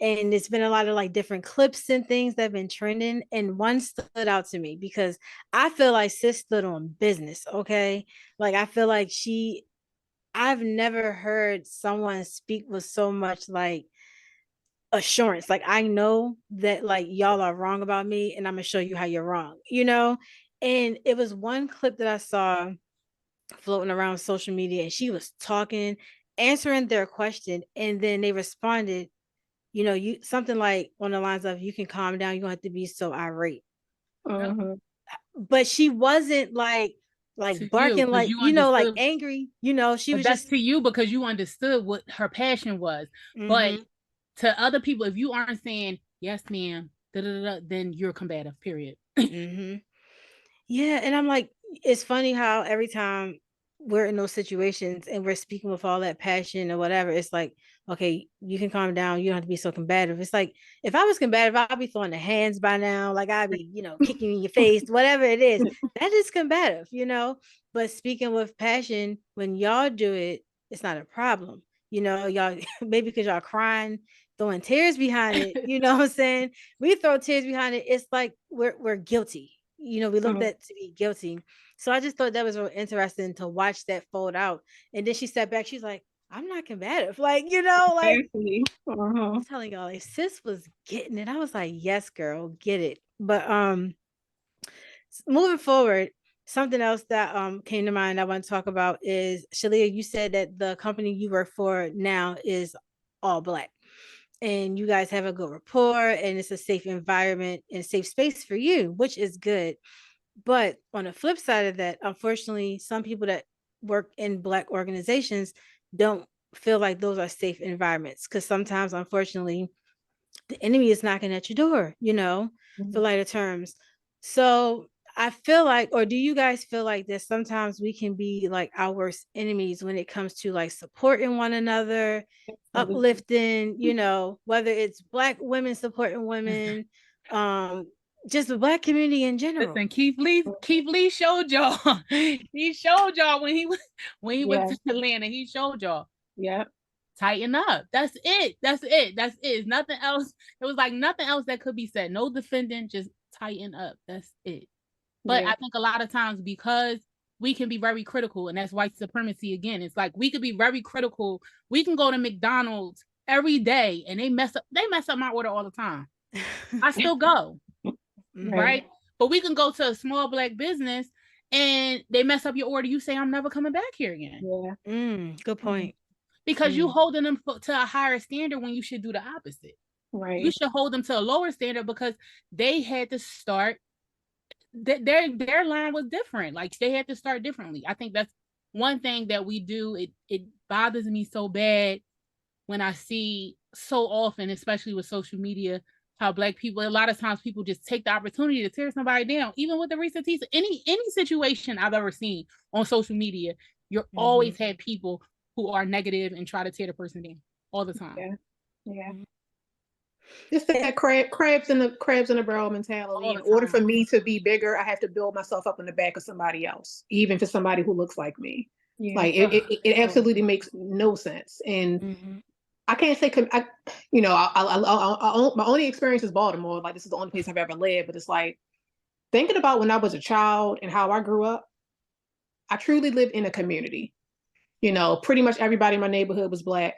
And it's been a lot of like different clips and things that have been trending. And one stood out to me because I feel like sis stood on business. Okay. Like I feel like I've never heard someone speak with so much like assurance. Like I know that like y'all are wrong about me and I'm gonna show you how you're wrong, you know? And it was one clip that I saw floating around social media, and she was talking, answering their question, and then they responded, you know, you something like on the lines of, you can calm down, you don't have to be so irate. Mm-hmm. But she wasn't like To barking, you, like, you you know, like understood. angry, you know, she But was that's just to you because you understood what her passion was. But to other people, if you aren't saying yes, ma'am, then you're combative. Period. Yeah, and I'm like, it's funny how every time we're in those situations and we're speaking with all that passion or whatever, it's like, okay, you can calm down. You don't have to be so combative. It's like, if I was combative, I'd be throwing the hands by now. Like I'd be, you know, kicking you in your face, whatever it is. That is combative, you know. But speaking with passion, when y'all do it, it's not a problem. You know, y'all maybe because y'all crying, throwing tears behind it. You know what I'm saying? We throw tears behind it. It's like we're guilty. You know, we looked at to be guilty. So I just thought that was real interesting to watch that fold out. And then she stepped back. She's like, I'm not combative. Like, you know, like I'm telling y'all, like sis was getting it. I was like, yes, girl, get it. But moving forward, something else that came to mind I want to talk about is, Shellih, you said that the company you work for now is all Black. And you guys have a good rapport and it's a safe environment and safe space for you, which is good. But on the flip side of that, unfortunately, some people that work in Black organizations don't feel like those are safe environments, because sometimes, unfortunately, the enemy is knocking at your door, you know, for lighter terms. So I feel like, or do you guys feel like that sometimes we can be like our worst enemies when it comes to like supporting one another, uplifting, you know, whether it's Black women supporting women, just the Black community in general. Listen, Keith Lee showed y'all. He showed y'all when he went to Atlanta. He showed y'all. Yeah. Tighten up. That's it. It's nothing else. It was like nothing else that could be said. No defending, just tighten up. That's it. But I think a lot of times, because we can be very critical, and that's white supremacy again. It's like we could be very critical. We can go to McDonald's every day and they mess up my order all the time. I still go. Right? But we can go to a small Black business and they mess up your order. You say, I'm never coming back here again. Yeah. Good point. Because you holding them to a higher standard when you should do the opposite. Right. You should hold them to a lower standard because they had to start. Their line was different. Like they had to start differently. I think that's one thing that we do. It bothers me so bad when I see so often, especially with social media, how Black people, a lot of times people just take the opportunity to tear somebody down. Even with the recent any situation I've ever seen on social media, you're always had people who are negative and try to tear the person down all the time. Yeah. Just that crabs in the barrel mentality. In order for me to be bigger, I have to build myself up in the back of somebody else, even for somebody who looks like me. Yeah. Like it absolutely makes no sense. And I can't say, my only experience is Baltimore. Like this is the only place I've ever lived. But it's like thinking about when I was a child and how I grew up. I truly lived in a community. You know, pretty much everybody in my neighborhood was Black.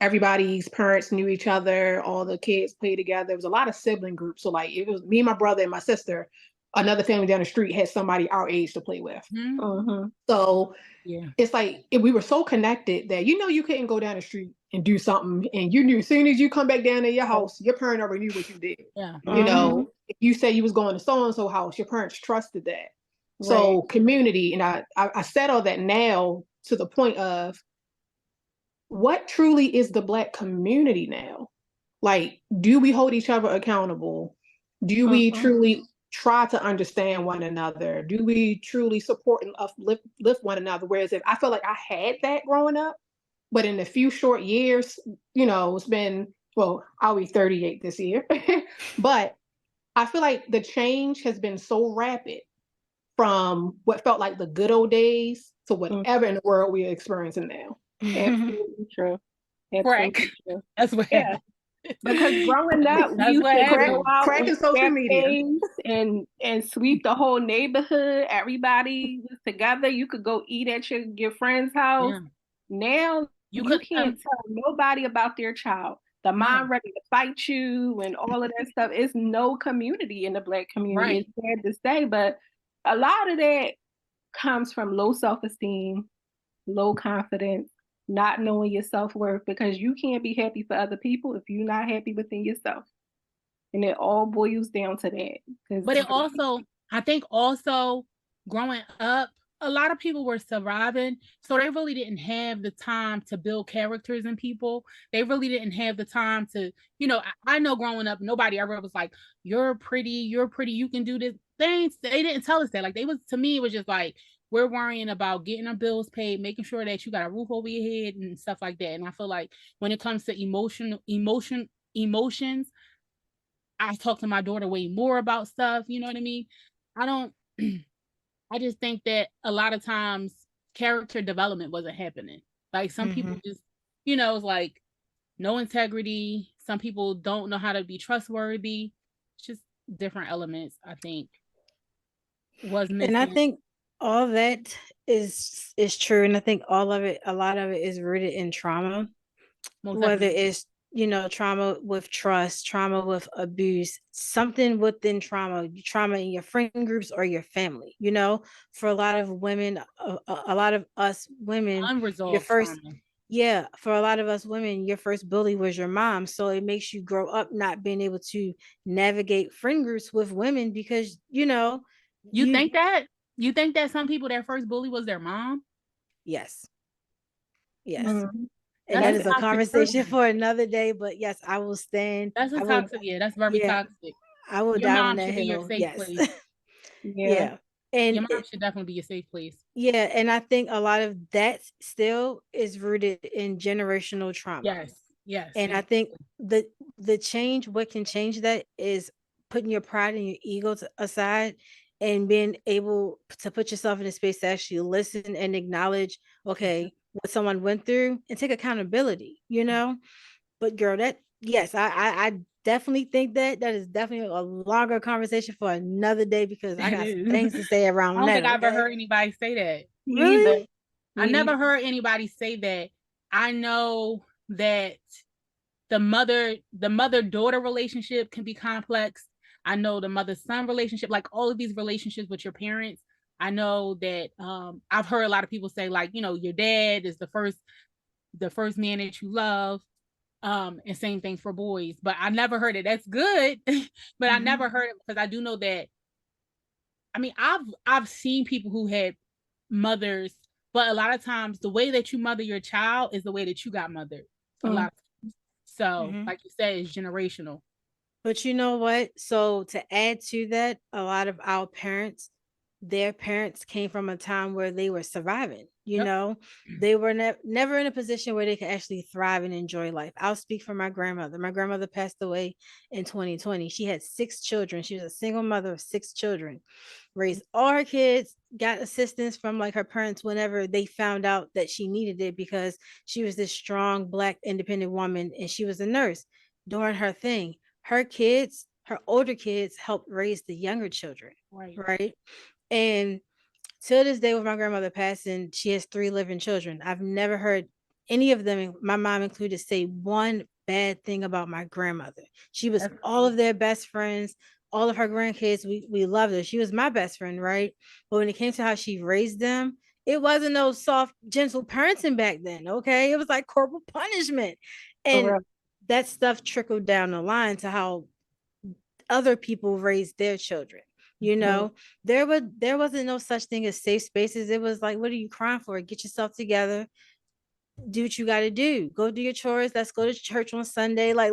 Everybody's parents knew each other. All the kids played together. There was a lot of sibling groups. So like it was me, my brother, and my sister. Another family down the street had somebody our age to play with. So it's like we were so connected that, you know, you couldn't go down the street and do something and you knew as soon as you come back down to your house, your parent already knew what you did. You know, if you say you was going to so-and-so house, your parents trusted that. So community, and I said all that now to the point of what truly is the Black community now? Like, do we hold each other accountable? Do we truly try to understand one another? Do we truly support and uplift one another? Whereas if I feel like I had that growing up, but in a few short years, it's been, well, I'll be 38 this year, but I feel like the change has been so rapid from what felt like the good old days to whatever in the world we are experiencing now. Absolutely true. Crack. Absolutely true. That's what happened. Because growing up, we That's used what to happened. go out Cracking and social grab media. things and sweep the whole neighborhood. Everybody was together. You could go eat at your friend's house. Yeah. Now you can't tell nobody about their child. The mom ready to fight you and all of that stuff. It's no community in the Black community. Right. It's sad to say, but a lot of that comes from low self-esteem, low confidence, not knowing your self-worth, because you can't be happy for other people if you're not happy within yourself. And it all boils down to that. But it also, I think also growing up, a lot of people were surviving. So they really didn't have the time to build characters in people. They really didn't have the time to, I know growing up, nobody ever was like, you're pretty, you can do this. They didn't tell us that. Like to me, it was just like, we're worrying about getting our bills paid, making sure that you got a roof over your head and stuff like that. And I feel like when it comes to emotions, I talk to my daughter way more about stuff. You know what I mean? I just think that a lot of times character development wasn't happening. Like some people just, it's like no integrity. Some people don't know how to be trustworthy. It's just different elements, I think, was missing. And I think all that is true. And I think a lot of it is rooted in trauma. Whether it's trauma with trust, trauma with abuse, something within trauma in your friend groups or your family. For a lot of women, a lot of us women, unresolved trauma. For a lot of us women, your first bully was your mom. So it makes you grow up not being able to navigate friend groups with women because you think that some people, their first bully was their mom. Yes. And That's that is a conversation for another day. But yes, I will stand. That's a toxic. That's very toxic. I will die on that hill. Yes. Yeah. And your mom should definitely be a safe place. Yeah. And I think a lot of that still is rooted in generational trauma. Yes. And I think what can change that is putting your pride and your ego aside and being able to put yourself in a space to actually listen and acknowledge, okay, what someone went through and take accountability, But girl, I definitely think that is definitely a longer conversation for another day because I got things to say around that. I don't think I've ever heard anybody say that. Really? I never heard anybody say that. I know that the mother-daughter relationship can be complex. I know the mother-son relationship, like all of these relationships with your parents. I know that I've heard a lot of people say, like, your dad is the first man that you love. And same thing for boys. But I never heard it. That's good. But I never heard it because I do know that. I mean, I've seen people who had mothers, but a lot of times the way that you mother your child is the way that you got mothered. A lot of times. So, like you said, it's generational. But you know what? So to add to that, a lot of our parents, their parents came from a time where they were surviving. They were never in a position where they could actually thrive and enjoy life. I'll speak for my grandmother. My grandmother passed away in 2020. She had 6 children. She was a single mother of 6 children, raised all her kids, got assistance from like her parents whenever they found out that she needed it because she was this strong Black independent woman and she was a nurse doing her thing. Her older kids helped raise the younger children. Right. And till this day with my grandmother passing, she has 3 living children. I've never heard any of them, my mom included, say one bad thing about my grandmother. She was all of their best friends, all of her grandkids. We loved her. She was my best friend, right? But when it came to how she raised them, it wasn't no soft, gentle parenting back then, okay? It was like corporal punishment. And that stuff trickled down the line to how other people raised their children. There wasn't no such thing as safe spaces. It was like, what are you crying for? Get yourself together, do what you got to do, go do your chores. Let's go to church on Sunday. Like,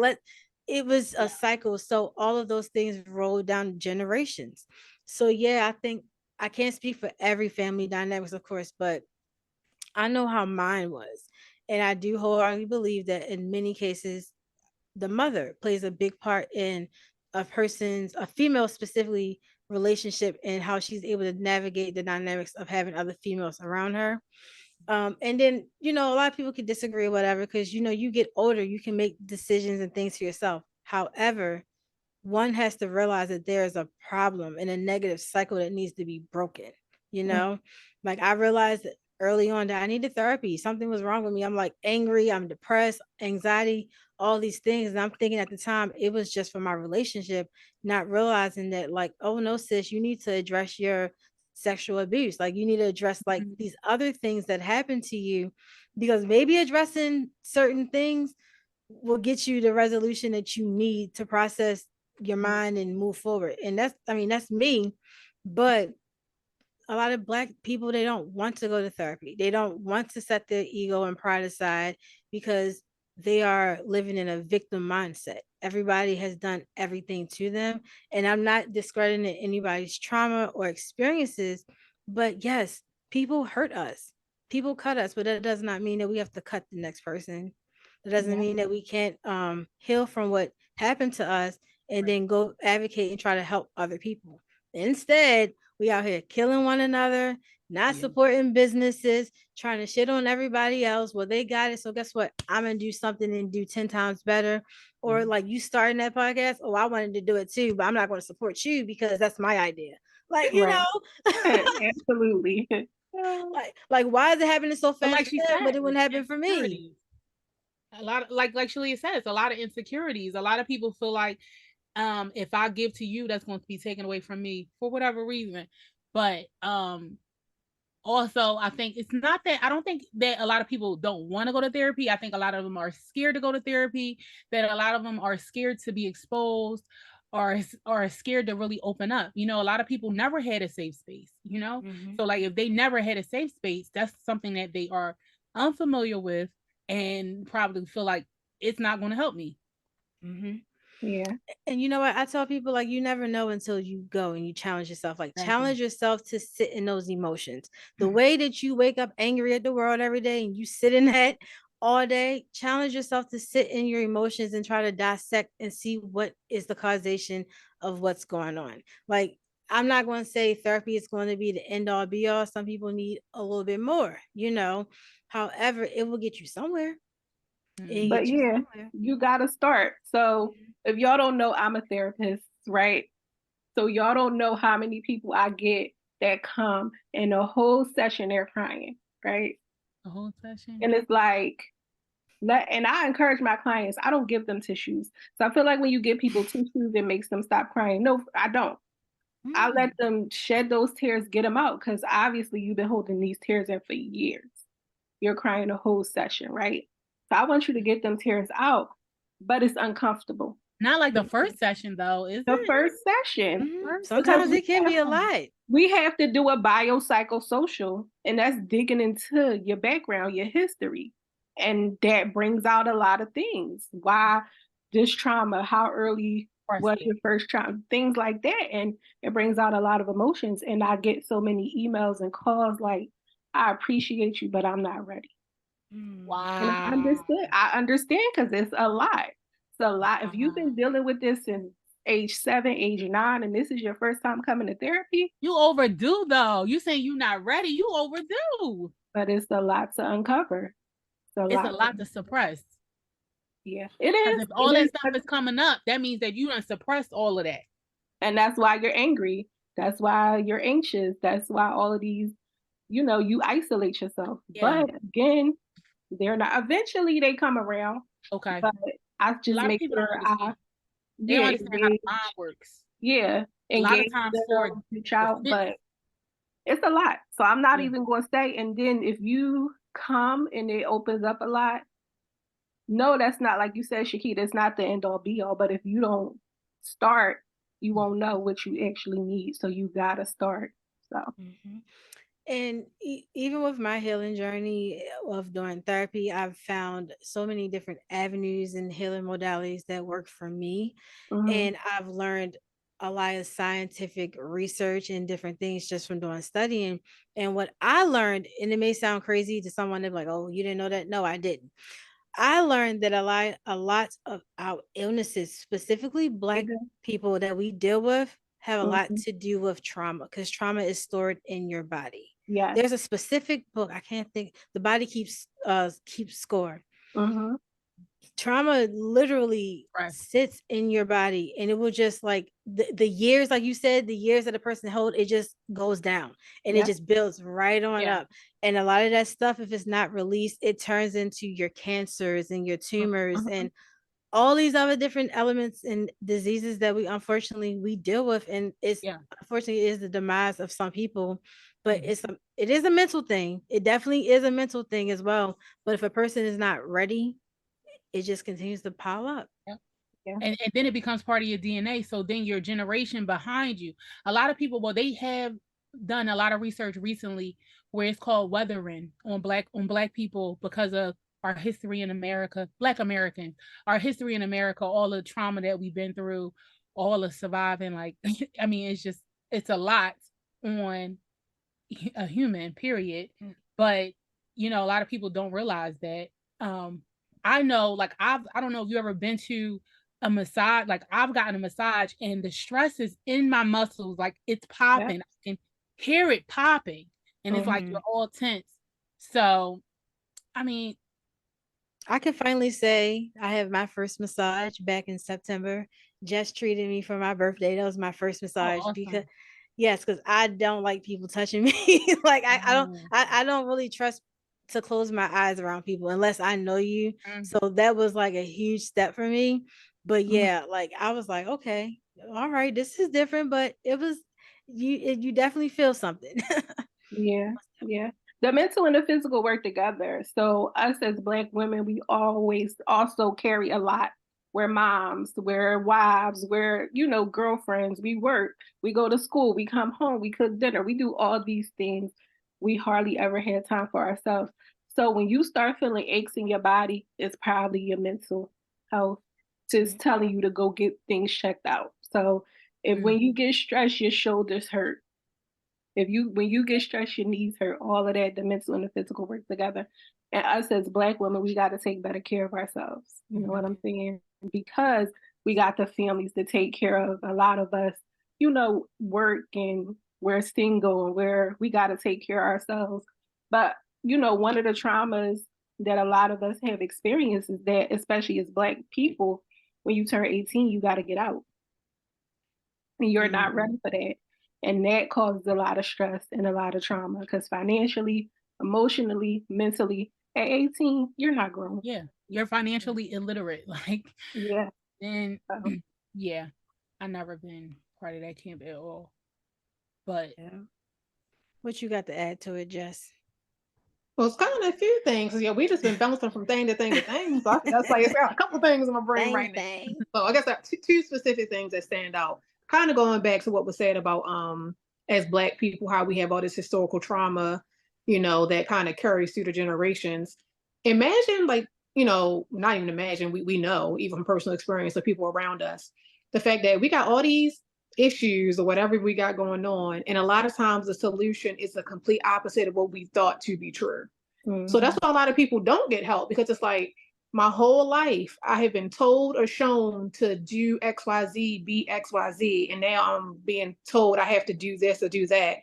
it was a cycle. So all of those things rolled down generations. So yeah, I think I can't speak for every family dynamics, of course, but I know how mine was. And I do wholeheartedly believe that in many cases, the mother plays a big part in a female specifically, relationship and how she's able to navigate the dynamics of having other females around her. And then, a lot of people could disagree or whatever, because, you get older, you can make decisions and things for yourself. However, one has to realize that there is a problem and a negative cycle that needs to be broken. You know, like I realized early on that I needed therapy. Something was wrong with me. I'm like angry, I'm depressed, anxiety, all these things. And I'm thinking at the time it was just for my relationship, not realizing that, like, oh no, sis, you need to address your sexual abuse. Like, you need to address like these other things that happen to you, because maybe addressing certain things will get you the resolution that you need to process your mind and move forward. And that's me. But a lot of Black people, they don't want to go to therapy. They don't want to set their ego and pride aside, because they are living in a victim mindset. Everybody has done everything to them. And I'm not discrediting anybody's trauma or experiences, but yes, people hurt us. People cut us, but that does not mean that we have to cut the next person. It doesn't mean that we can't heal from what happened to us and then go advocate and try to help other people. Instead, we out here killing one another, not supporting businesses, trying to shit on everybody else. Well, they got it. So guess what? I'm going to do something and do 10 times better. Or like you starting that podcast. Oh, I wanted to do it too, but I'm not going to support you because that's my idea. Like, Absolutely. like why is it happening so fast? Like she said, but it wouldn't happen for me. A lot of, like Shellih says, a lot of insecurities. A lot of people feel like, if I give to you, that's going to be taken away from me for whatever reason. But also, I think it's not that, I don't think that a lot of people don't want to go to therapy. I think a lot of them are scared to go to therapy, that a lot of them are scared to be exposed, or scared to really open up. A lot of people never had a safe space, So like, if they never had a safe space, that's something that they are unfamiliar with and probably feel like it's not going to help me. Yeah. And you know what? I tell people, like, you never know until you go and you challenge yourself. Like, challenge yourself to sit in those emotions. The way that you wake up angry at the world every day and you sit in that all day, challenge yourself to sit in your emotions and try to dissect and see what is the causation of what's going on. Like, I'm not going to say therapy is going to be the end all be all. Some people need a little bit more, However, it will get you somewhere. But yeah, you got to start. So if y'all don't know, I'm a therapist, right? So y'all don't know how many people I get that come and the whole session they're crying, right? The whole session. And it's like, and I encourage my clients, I don't give them tissues. So I feel like when you give people tissues, it makes them stop crying. No, I don't. I let them shed those tears, get them out, because obviously you've been holding these tears in for years. You're crying the whole session, right? So I want you to get them tears out, but it's uncomfortable. Not like the first session, though, is the first session. Sometimes it can be a lot. We have to do a biopsychosocial, and that's digging into your background, your history. And that brings out a lot of things. Why this trauma? How early was your first trauma? Things like that. And it brings out a lot of emotions. And I get so many emails and calls like, I appreciate you, but I'm not ready. Wow. And I understand because it's a lot. It's a lot. If you've been dealing with this in age 7, age 9, and this is your first time coming to therapy, you overdue though. You saying you're not ready, you overdue. But it's a lot to uncover. It's a lot to suppress. Yeah, it is. If all that stuff is coming up, that means that you done suppressed all of that. And that's why you're angry. That's why you're anxious. That's why all of these, you isolate yourself. Yeah. But again, they're not. Eventually, they come around. Okay. But I just make sure they don't understand how the mind works. Yeah. A lot of times for a child, but it's a lot. So I'm not even going to say. And then if you come and it opens up a lot, no, that's not, like you said, Shakita, it's not the end all be all. But if you don't start, you won't know what you actually need. So you got to start. So. And even with my healing journey of doing therapy, I've found so many different avenues and healing modalities that work for me. And I've learned a lot of scientific research and different things just from doing studying. And what I learned, and it may sound crazy to someone, they're like, oh, you didn't know that? No, I didn't. I learned that a lot of our illnesses, specifically Black people that we deal with, have a lot to do with trauma, because trauma is stored in your body. Yes. There's a specific book, I can't think, the body keeps score. Trauma literally sits in your body, and it will just like the years, like you said, the years that a person hold, it just goes down and it just builds right on up. And a lot of that stuff, if it's not released, it turns into your cancers and your tumors and all these other different elements and diseases that we unfortunately we deal with. And it's unfortunately, it is the demise of some people, but it is a mental thing. It definitely is a mental thing as well. But if a person is not ready, it just continues to pile up. And then it becomes part of your DNA. So then your generation behind you, a lot of people, well, they have done a lot of research recently where it's called weathering on black people because of our history in America, Black Americans, our history in America, all the trauma that we've been through, all the surviving. Like, I mean, it's a lot on a human, period. But, you know, a lot of people don't realize that. I know, like, I don't know if you ever been to a massage. Like, I've gotten a massage and the stress is in my muscles, like it's popping. I can hear it popping, and it's like you're all tense. So, I mean, I can finally say I have my first massage back in September. Jess treated me for my birthday. That was my first massage. Awesome. Because I don't like people touching me. Like I don't really trust to close my eyes around people unless I know you. So that was like a huge step for me. But yeah, like I was like, okay, all right, this is different, but it was you definitely feel something. Yeah. The mental and the physical work together. So us as Black women, we always also carry a lot. We're moms, we're wives, we're, girlfriends. We work, we go to school, we come home, we cook dinner, we do all these things. We hardly ever had time for ourselves. So when you start feeling aches in your body, it's probably your mental health just telling you to go get things checked out. So when you get stressed, your shoulders hurt. When you get stressed, your knees hurt, all of that, the mental and the physical work together. And us as Black women, we got to take better care of ourselves. You know what I'm saying? Because we got the families to take care of. A lot of us, work and we're single and we got to take care of ourselves. But, one of the traumas that a lot of us have experienced is that, especially as Black people, when you turn 18, you got to get out. And you're not ready for that. And that causes a lot of stress and a lot of trauma because financially, emotionally, mentally, at 18, you're not grown. Yeah, you're financially illiterate. Like, and yeah, I've never been part of that camp at all. But what you got to add to it, Jess? Well, it's kind of a few things. Yeah, we just been bouncing from thing to thing to thing. So that's like it's got a couple things in my brain right now. So I guess there are two specific things that stand out. Kind of going back to what was said about as Black people, how we have all this historical trauma, that kind of carries through the generations. Imagine, like, not even imagine, we know, even from personal experience of people around us, the fact that we got all these issues or whatever we got going on, and a lot of times the solution is the complete opposite of what we thought to be true. So that's why a lot of people don't get help, because it's like, my whole life, I have been told or shown to do XYZ, be XYZ, and now I'm being told I have to do this or do that.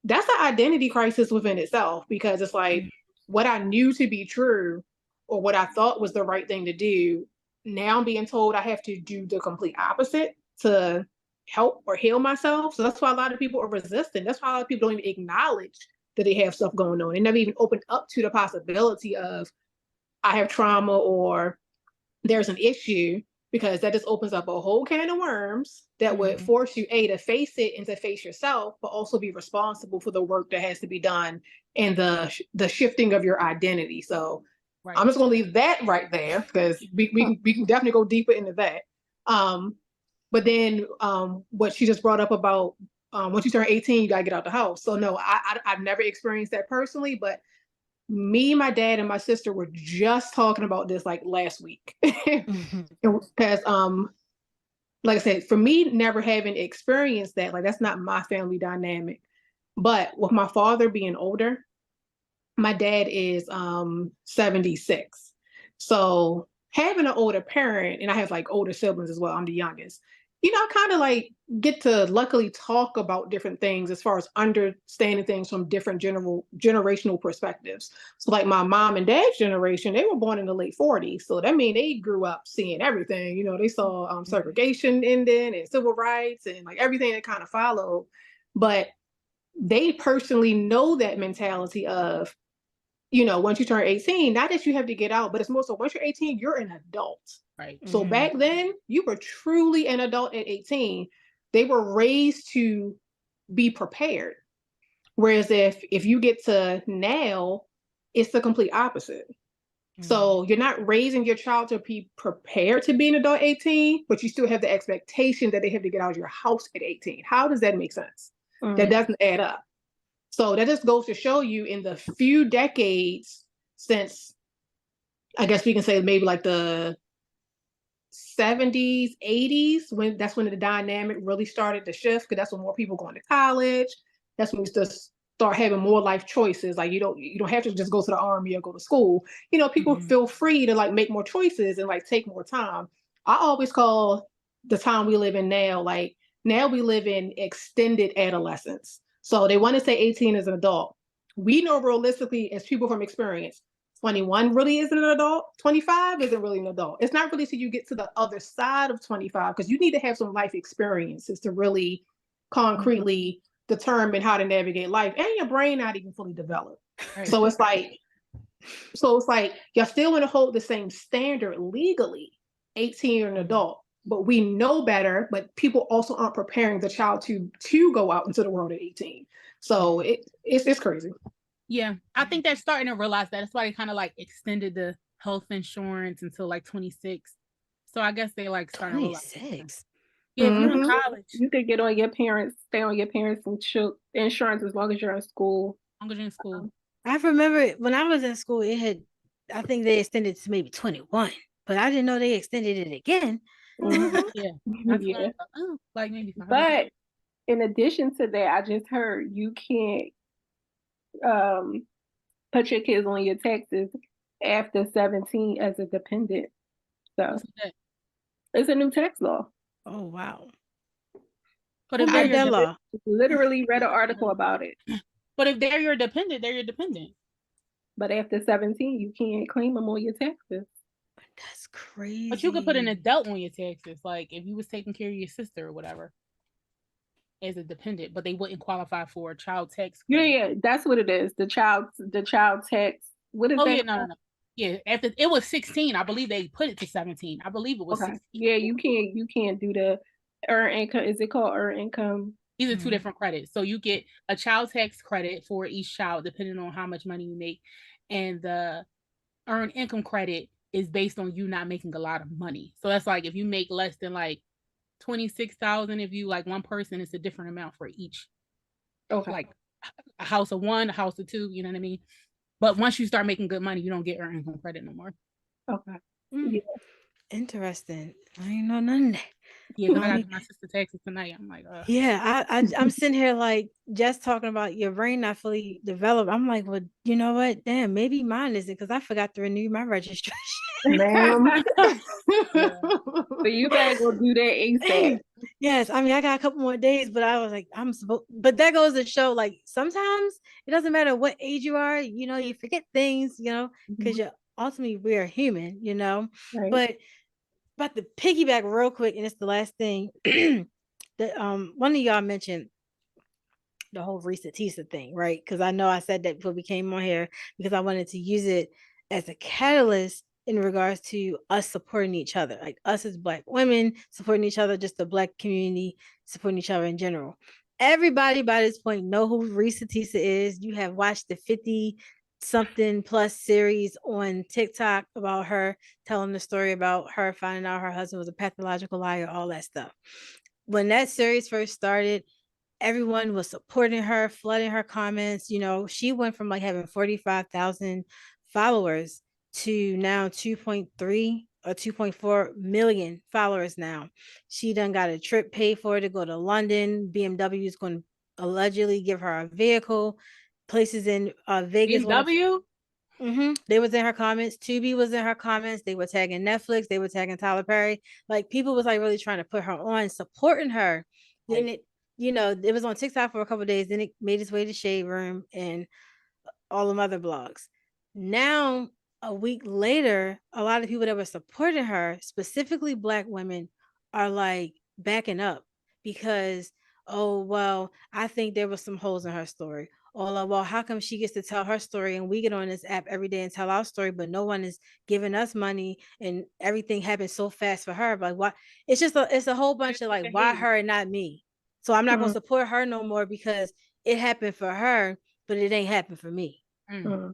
That's an identity crisis within itself, because it's like what I knew to be true or what I thought was the right thing to do, now I'm being told I have to do the complete opposite to help or heal myself. So that's why a lot of people are resistant. That's why a lot of people don't even acknowledge that they have stuff going on. They never even open up to the possibility of, I have trauma or there's an issue, because that just opens up a whole can of worms that would force you to face it and to face yourself, but also be responsible for the work that has to be done and the shifting of your identity. So I'm just going to leave that right there, because we can definitely go deeper into that. But then what she just brought up about once you turn 18, you gotta get out the house. So no, I've never experienced that personally, but me, my dad, and my sister were just talking about this like last week. Because like I said, for me, never having experienced that, like that's not my family dynamic. But with my father being older, my dad is 76. So having an older parent, and I have like older siblings as well, I'm the youngest, I kind of like get to luckily talk about different things as far as understanding things from different generational perspectives. So like my mom and dad's generation, they were born in the late 40s. So that means they grew up seeing everything. They saw segregation ending and civil rights and like everything that kind of followed. But they personally know that mentality of, once you turn 18, not that you have to get out, but it's more so once you're 18, you're an adult. Right. So back then, you were truly an adult at 18. They were raised to be prepared. Whereas if you get to now, it's the complete opposite. So you're not raising your child to be prepared to be an adult at 18, but you still have the expectation that they have to get out of your house at 18. How does that make sense? That doesn't add up. So that just goes to show you in the few decades since, I guess we can say maybe like the 70s, 80s, that's when the dynamic really started to shift, because that's when more people going to college. That's when we just start having more life choices. Like you don't have to just go to the army or go to school. People feel free to like make more choices and like take more time. I always call the time we live in now, like now we live in extended adolescence. So they want to say 18 as an adult. We know realistically, as people from experience, 21 really isn't an adult. 25 isn't really an adult. It's not really till you get to the other side of 25, because you need to have some life experiences to really concretely determine how to navigate life, and your brain not even fully developed. Right. So it's like you're still going to hold the same standard legally, 18 or an adult, but we know better, but people also aren't preparing the child to go out into the world at 18. So it's crazy. Yeah, I think they're starting to realize that. That's why they kind of like extended the health insurance until like 26. So I guess they like starting 26. Yeah, if you're in college, you could get on your parents, stay on your parents' insurance as long as you're in school. As long as you're in school. I remember when I was in school, I think they extended to maybe 21, but I didn't know they extended it again. Yeah. Like maybe 5. But in addition to that, I just heard you can't put your kids on your taxes after 17 as a dependent. So it's a new tax law. Oh wow. But if they're your law, literally read an article about it. But if they're your dependent, they're your dependent. But after 17, you can't claim them on your taxes. That's crazy. But you could put an adult on your taxes, like if you was taking care of your sister or whatever, as a dependent, but they wouldn't qualify for a child tax credit. Yeah, that's what it is. The child tax. What is that? Yeah, no. Yeah, after it was 16, I believe they put it to 17. I believe it was 16. Yeah, you can't do the earned income. Is it called earned income? These are two different credits. So you get a child tax credit for each child, depending on how much money you make, and the earned income credit is based on you not making a lot of money. So that's like if you make less than like 26,000, if you like one person, it's a different amount for each. Okay. Like a house of one, a house of two, you know what I mean? But once you start making good money, you don't get earned income credit no more. Okay. Yeah. Interesting. I ain't know none of that. Yeah, I got my sister taxes tonight. I'm like, yeah, I'm sitting here like just talking about your brain not fully developed. I'm like, well, you know what? Damn, maybe mine isn't, because I forgot to renew my registration. Ma'am. So you better go do that ASAP. Yes, I mean I got a couple more days, but I was like, but that goes to show, like sometimes it doesn't matter what age you are, you forget things, because you're ultimately we're human, Right. But to piggyback real quick, and it's the last thing that one of y'all mentioned the whole Risa Tisa thing, right? Because I know I said that before we came on here, because I wanted to use it as a catalyst in regards to us supporting each other, like us as Black women supporting each other, just the Black community supporting each other in general. Everybody by this point know who Risa Tisa is. You have watched the 50-something plus series on TikTok about her, telling the story about her finding out her husband was a pathological liar, all that stuff. When that series first started, everyone was supporting her, flooding her comments. You know, she went from like having 45,000 followers to now 2.3 or 2.4 million followers now. She done got a trip paid for to go to London. BMW is going to allegedly give her a vehicle. Places in Vegas. BMW? They was in her comments. Tubi was in her comments. They were tagging Netflix. They were tagging Tyler Perry. Like, people was like really trying to put her on, supporting her. Then it, you know, it was on TikTok for a couple of days. Then it made its way to Shade Room and all them other blogs. Now, a week later, a lot of people that were supporting her, specifically Black women, are like backing up because, oh, well, I think there was some holes in her story. Or, well, how come she gets to tell her story and we get on this app every day and tell our story, but no one is giving us money and everything happens so fast for her? Like, why? It's a whole bunch of like, why her and not me? So I'm not going to support her no more because it happened for her, but it ain't happened for me. And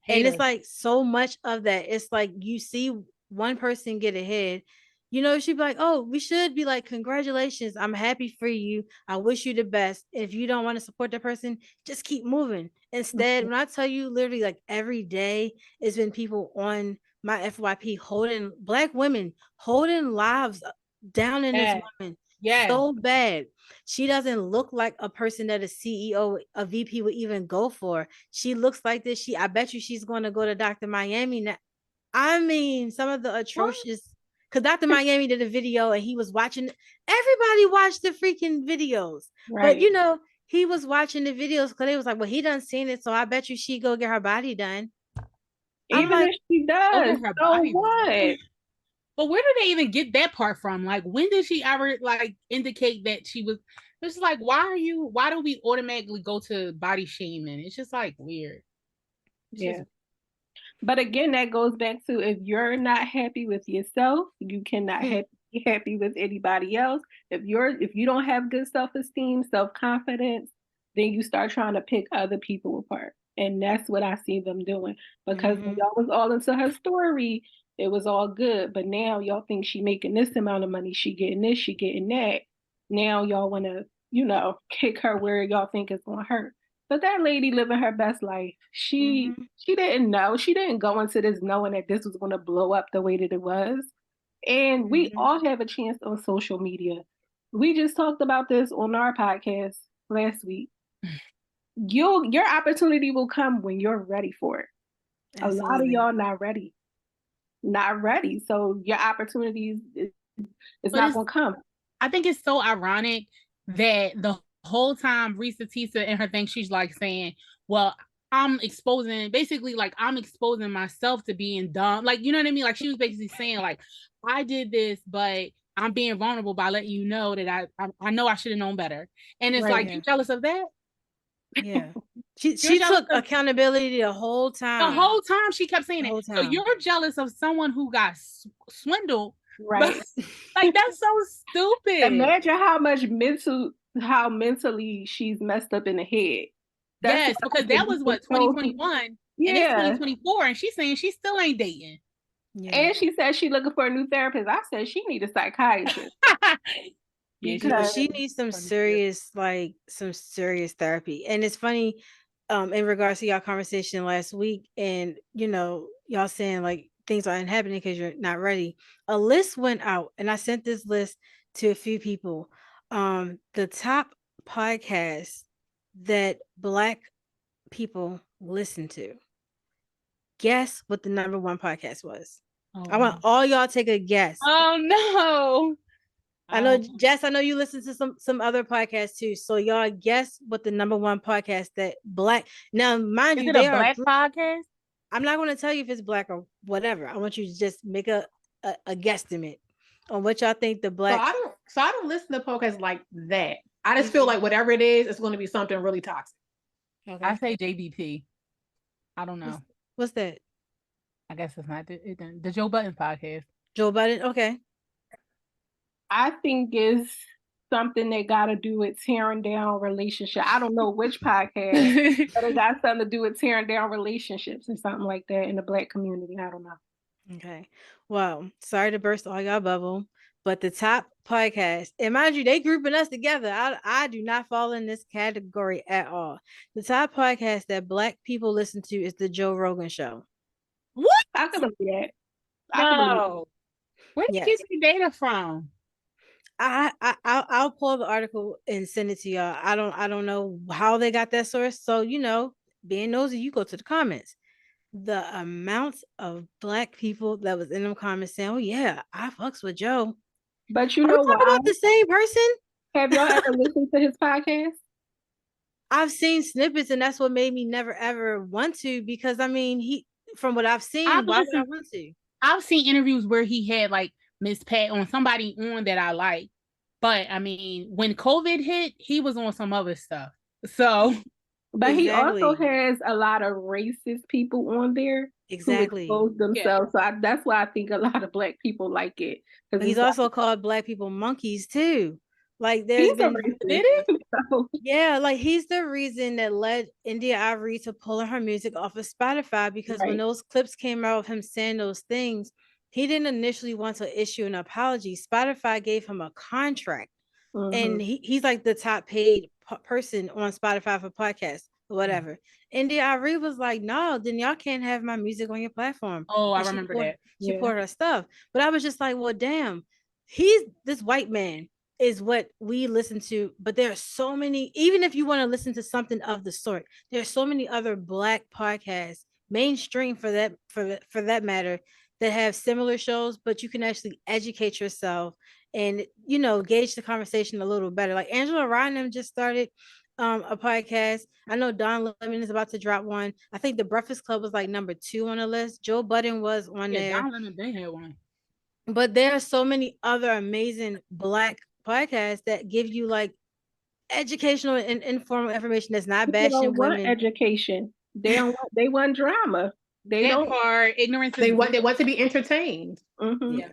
it's like so much of that. It's like you see one person get ahead, you know, she'd be like, oh, we should be like, congratulations, I'm happy for you, I wish you the best. If you don't want to support that person, just keep moving. Instead, when I tell you, literally like every day it's been people on my FYP holding Black women, holding lives down in this woman so bad. She doesn't look like a person that a CEO, a VP would even go for. She looks like this. I bet you she's going to go to Dr. Miami now. I mean, some of the atrocious, because Dr. Miami did a video and he was watching. Everybody watched the freaking videos, but you know, he was watching the videos because they was like, well, he done seen it, so I bet you she go get her body done. Even like, if she does, so what? But where did they even get that part from? Like, when did she ever like indicate that she was? It's like, why do we automatically go to body shaming? It's just like weird. But again, that goes back to, if you're not happy with yourself, you cannot be happy with anybody else. If you don't have good self-esteem, self-confidence, then you start trying to pick other people apart. And that's what I see them doing. Because when y'all was all into her story, it was all good. But now y'all think she making this amount of money, she getting this, she getting that. Now y'all want to, you know, kick her where y'all think it's going to hurt. But that lady living her best life. She didn't know. She didn't go into this knowing that this was going to blow up the way that it was. And we all have a chance on social media. We just talked about this on our podcast last week. Your opportunity will come when you're ready for it. Absolutely. A lot of y'all not ready. Not ready. So your opportunities is not going to come. I think it's so ironic that the whole time Risa Tisa and her thing, she's like saying, well, I'm exposing myself to being dumb. Like, you know what I mean? Like, she was basically saying, like, I did this, but I'm being vulnerable by letting you know that I know I should have known better. And it's like, you jealous of that? Yeah. She took accountability the whole time. The whole time she kept saying it. So you're jealous of someone who got swindled. Right. Like, that's so stupid. Imagine how mentally she's messed up in the head. Yes, because that was what, 2021, and it's 2024, and she's saying she still ain't dating. Yeah. And she said she's looking for a new therapist. I said she need a psychiatrist. Because she needs some serious therapy. And it's funny, in regards to y'all conversation last week, and you know, y'all saying like things aren't happening because you're not ready. A list went out, and I sent this list to a few people. The top podcasts that Black people listen to. Guess what the number one podcast was? I want all y'all to take a guess. Oh no. I know, Jess, I know you listen to some other podcasts too. So y'all guess what the number one podcast that Black, now mind you, they are Black podcast. I'm not going to tell you if it's Black or whatever. I want you to just make a guesstimate on what y'all think the Black. So I don't listen to podcasts like that. I just feel like whatever it is, it's going to be something really toxic. Okay. I say JBP. I don't know. What's that? I guess it's not the Joe Budden podcast. Joe Budden, okay. I think it's something that got to do with tearing down relationships. I don't know which podcast, but it got something to do with tearing down relationships or something like that in the Black community. I don't know. Okay. Well, sorry to burst all y'all bubble, But the top podcast, and mind you, they grouping us together. I do not fall in this category at all. The top podcast that Black people listen to is the Joe Rogan Show. What? I can believe that. No. Where did you Yes. get the data from? I'll pull the article and send it to y'all. I don't know how they got that source. So, being nosy, you go to the comments. The amount of Black people that was in them comments saying, "Oh yeah, I fucks with Joe." But you Are we know talking what? about the same person? Have y'all ever listened to his podcast? I've seen snippets, and that's what made me never ever want to, because I mean, from what I've seen, why would I want to? I've seen interviews where he had like Miss Pat on, somebody on that I like. But I mean, when COVID hit, he was on some other stuff. So, but Exactly. he also has a lot of racist people on there Exactly. who expose themselves. So that's why I think a lot of Black people like it. But he's also called Black people monkeys too. Like he's a racist. Yeah, like he's the reason that led India Ivory to pulling her music off of Spotify, because when those clips came out of him saying those things, he didn't initially want to issue an apology. Spotify gave him a contract, and he's like the top paid person on Spotify for podcasts or whatever. India Ivory was like, "No, then y'all can't have my music on your platform." Oh, and I remember that. She poured her stuff, but I was just like, "Well, damn, he's this white man." Is what we listen to, but there are so many, even if you want to listen to something of the sort, there's so many other Black podcasts, mainstream for that matter, that have similar shows, but you can actually educate yourself and gauge the conversation a little better. Like Angela Rynham just started a podcast. I know Don Lemon is about to drop one. I think the Breakfast Club was like number 2 on the list. Joe Budden was on there. Don Lemon, they had one. But there are so many other amazing Black podcasts that give you like educational and informal information that's not bashing women. Education. They want drama. They don't part ignorance. They want to be entertained. Yeah.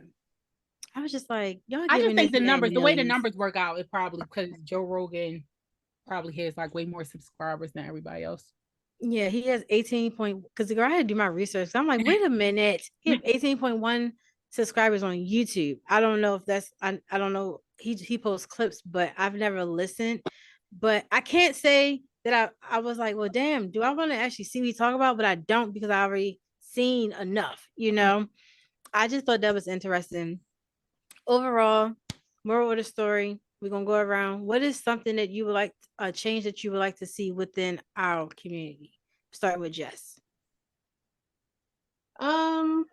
I was just like, y'all. I just think the numbers, the way the numbers work out, is probably because Joe Rogan probably has like way more subscribers than everybody else. Yeah, he has 18 point. Because the girl, I had to do my research. So I'm like, wait a minute, he has 18.1 subscribers on YouTube. I don't know if that's. I don't know. He posts clips, but I've never listened. But I can't say that I was like, well, damn, do I want to actually see what he talk about? But I don't, because I already seen enough. I just thought that was interesting. Overall, moral of the story, we're gonna go around. What is something that you would like, a change that you would like to see within our community? Start with Jess. Probably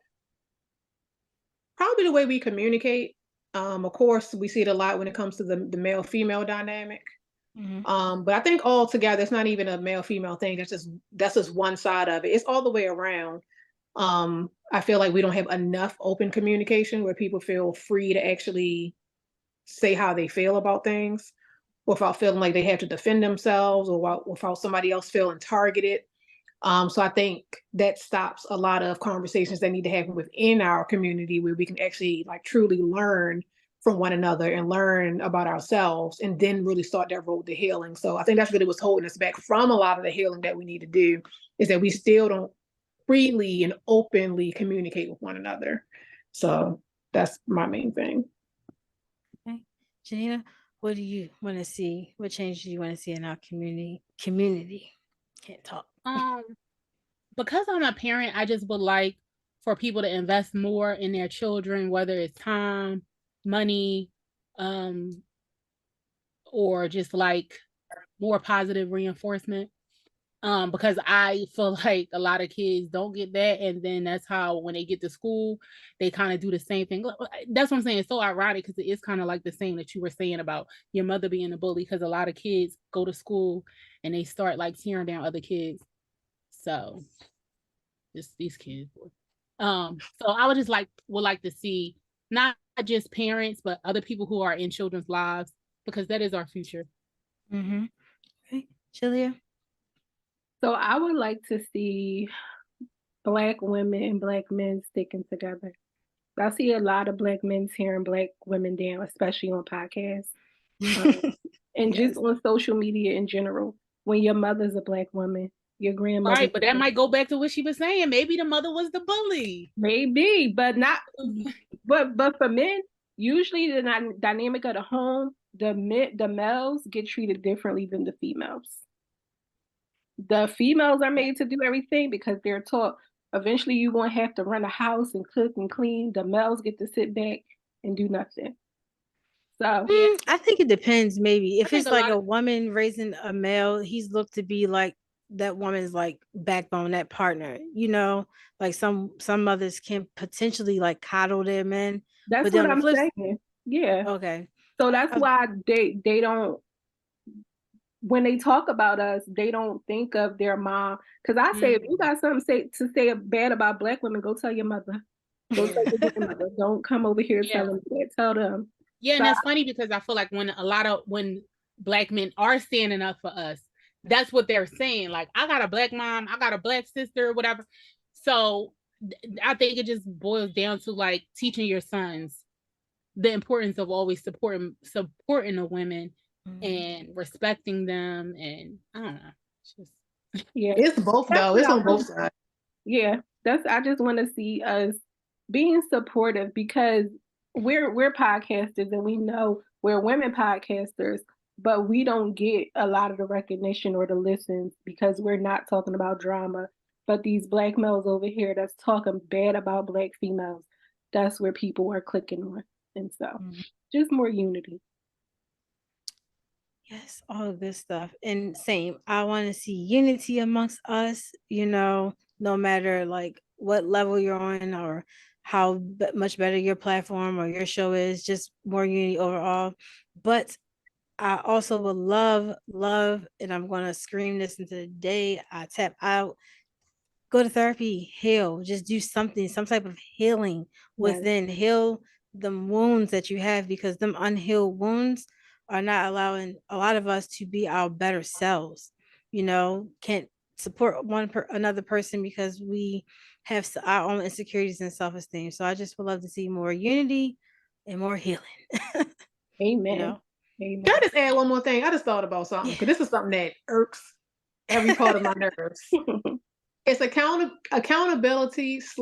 the way we communicate. Of course, we see it a lot when it comes to the male-female dynamic. But I think altogether, it's not even a male-female thing. That's just one side of it. It's all the way around. I feel like we don't have enough open communication where people feel free to actually say how they feel about things without feeling like they have to defend themselves, or without somebody else feeling targeted. So I think that stops a lot of conversations that need to happen within our community, where we can actually like truly learn from one another and learn about ourselves, and then really start that road to healing. So I think that's really what's holding us back from a lot of the healing that we need to do, is that we still don't freely and openly communicate with one another. So that's my main thing. Okay. Jenina, what do you want to see? What changes do you want to see in our community? Can't talk. Because I'm a parent, I just would like for people to invest more in their children, whether it's time, money, or just like more positive reinforcement. Because I feel like a lot of kids don't get that, and then that's how when they get to school, they kind of do the same thing. That's what I'm saying. It's so ironic, because it is kind of like the same that you were saying about your mother being a bully, because a lot of kids go to school and they start like tearing down other kids. So just these kids. So I would like to see not just parents, but other people who are in children's lives, because that is our future. Okay, Shellih. So I would like to see Black women and Black men sticking together. I see a lot of Black men tearing Black women down, especially on podcasts, and just on social media in general. When your mother's a Black woman, your grandmother. Right, but that might go back to what she was saying. Maybe the mother was the bully. Maybe, but not. But for men, usually the dynamic of the home, the males get treated differently than the females. The females are made to do everything because they're taught eventually you won't have to run a house and cook and clean. The males get to sit back and do nothing. So I think it depends. Maybe if it's like a of woman raising a male, he's looked to be like that woman's like backbone, that partner. You know, like some mothers can potentially like coddle their men, that's but then what on the I'm flip, saying. Yeah. okay, So that's why they don't, when they talk about us, they don't think of their mom. Because I say, if you got something to say bad about Black women, go tell your mother. Go tell your grandmother. Don't come over here telling me that. Tell them. Yeah, and that's funny because I feel like when Black men are standing up for us, that's what they're saying. Like, I got a Black mom, I got a Black sister, whatever. So I think it just boils down to like teaching your sons the importance of always supporting the women and respecting them, and I don't know. It's just It's both though. It's on both sides. Yeah, I just want to see us being supportive because we're podcasters and we know we're women podcasters, but we don't get a lot of the recognition or the listens because we're not talking about drama. But these Black males over here that's talking bad about Black females, that's where people are clicking on. And so just more unity. Yes, all of this stuff. And same, I want to see unity amongst us, you know, no matter like what level you're on or how much better your platform or your show is, just more unity overall. But I also would love, and I'm going to scream this into the day I tap out, go to therapy, heal, just do something, some type of healing within, heal the wounds that you have, because them unhealed wounds are not allowing a lot of us to be our better selves. You know, can't support another person because we have our own insecurities and self-esteem. So I just would love to see more unity and more healing. Amen. You know? Amen. Can I just add one more thing? I just thought about something because this is something that irks every part of my nerves. It's accountability /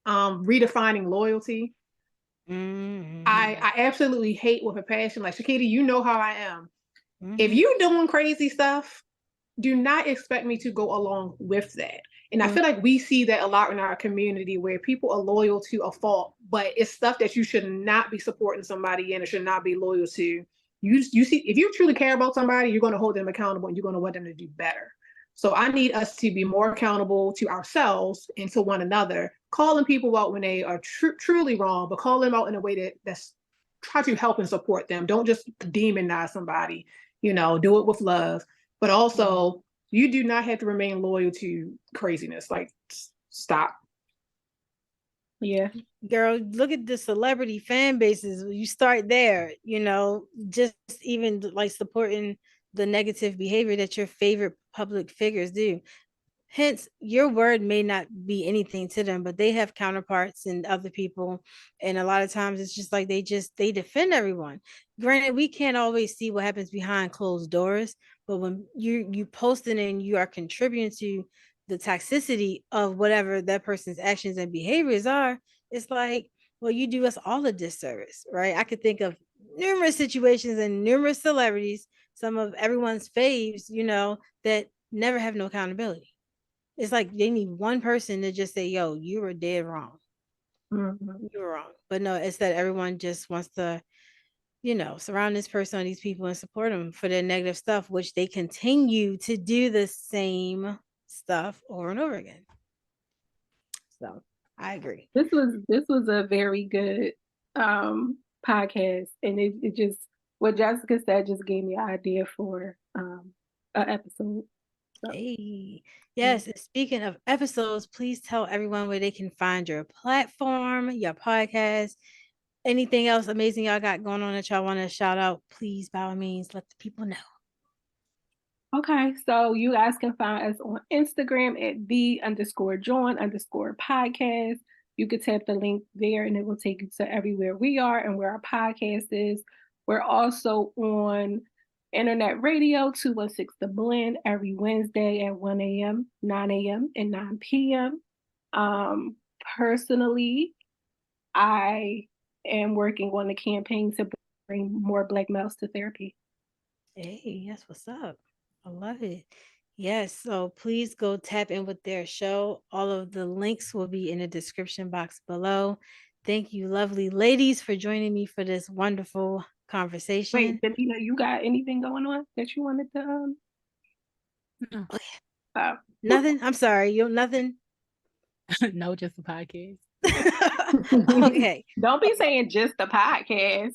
redefining loyalty. I absolutely hate with a passion. Like, Shakita, you know how I am. If you doing crazy stuff, do not expect me to go along with that. And I feel like we see that a lot in our community where people are loyal to a fault, but it's stuff that you should not be supporting somebody in or should not be loyal to. You see, if you truly care about somebody, you're going to hold them accountable and you're going to want them to do better. So I need us to be more accountable to ourselves and to one another, calling people out when they are truly wrong, but call them out in a way that's try to help and support them. Don't just demonize somebody, you know, do it with love. But also, you do not have to remain loyal to craziness. Like, stop. Yeah. Girl, look at the celebrity fan bases. You start there, you know, just even like supporting the negative behavior that your favorite public figures do. Hence, your word may not be anything to them, but they have counterparts and other people. And a lot of times it's just like they defend everyone. Granted, we can't always see what happens behind closed doors, but when you posting and you are contributing to the toxicity of whatever that person's actions and behaviors are, it's like, well, you do us all a disservice, right? I could think of numerous situations and numerous celebrities, some of everyone's faves, you know, that never have no accountability. It's like they need one person to just say, yo, you were dead wrong. You were wrong. But no, it's that everyone just wants to, you know, surround this person or these people and support them for their negative stuff, which they continue to do the same stuff over and over again. So I agree. This was a very good podcast, and it just, what Jessica said just gave me an idea for an episode. So. Hey, yes. And speaking of episodes, please tell everyone where they can find your platform, your podcast, anything else amazing y'all got going on that y'all want to shout out. Please, by all means, let the people know. Okay, so you guys can find us on Instagram at the_Jawn_podcast. You could tap the link there and it will take you to everywhere we are and where our podcast is. We're also on internet radio, 216 The Blend, every Wednesday at 1 a.m., 9 a.m., and 9 p.m. Personally, I and working on the campaign to bring more Black males to therapy. Hey, that's what's up. I love it. Yes, so please go tap in with their show. All of the links will be in the description box below. Thank you, lovely ladies, for joining me for this wonderful conversation. Wait, Jenina, you got anything going on that you wanted to No. Nothing? I'm sorry, you nothing? No, just a podcast. Okay. Don't be saying just the podcast.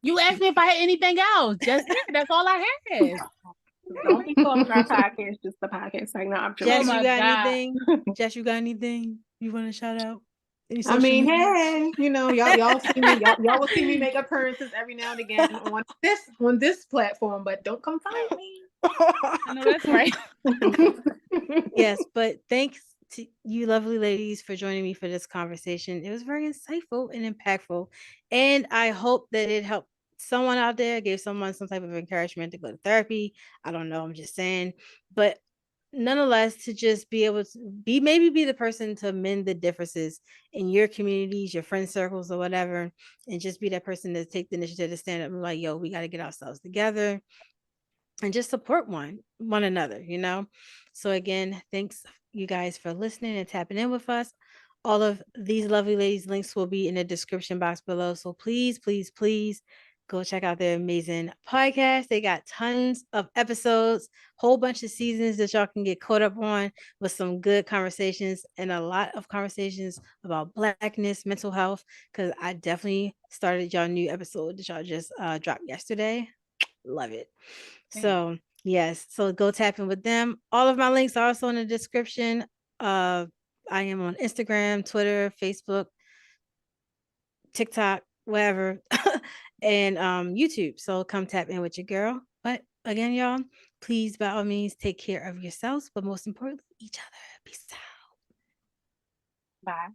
You asked me if I had anything else. Just that's all I had. Don't be calling our podcast just the podcast. Like, no, I'm joking. Jess, my you got God. anything? Jess, you got anything you want to shout out? Any I social mean, media? hey, you know, y'all see me, y'all will see me make appearances every now and again on this platform, but don't come find me. I know that's right. Yes, but thanks to you lovely ladies for joining me for this conversation. It was very insightful and impactful. And I hope that it helped someone out there, gave someone some type of encouragement to go to therapy. I don't know, I'm just saying. But nonetheless, to just be able to be the person to mend the differences in your communities, your friend circles, or whatever, and just be that person to take the initiative to stand up and like, yo, we got to get ourselves together and just support one another, you know. So again, thanks you guys for listening and tapping in with us. All of these lovely ladies links will be in the description box below, so please go check out their amazing podcast. They got tons of episodes, whole bunch of seasons that y'all can get caught up on, with some good conversations and a lot of conversations about Blackness, mental health, because I definitely started y'all new episode that y'all just dropped yesterday. Love it. So yes, so go tap in with them. All of my links are also in the description. I am on Instagram, Twitter, Facebook, TikTok, wherever, and YouTube. So come tap in with your girl. But again, y'all, please by all means take care of yourselves, but most importantly, each other. Peace out. Bye.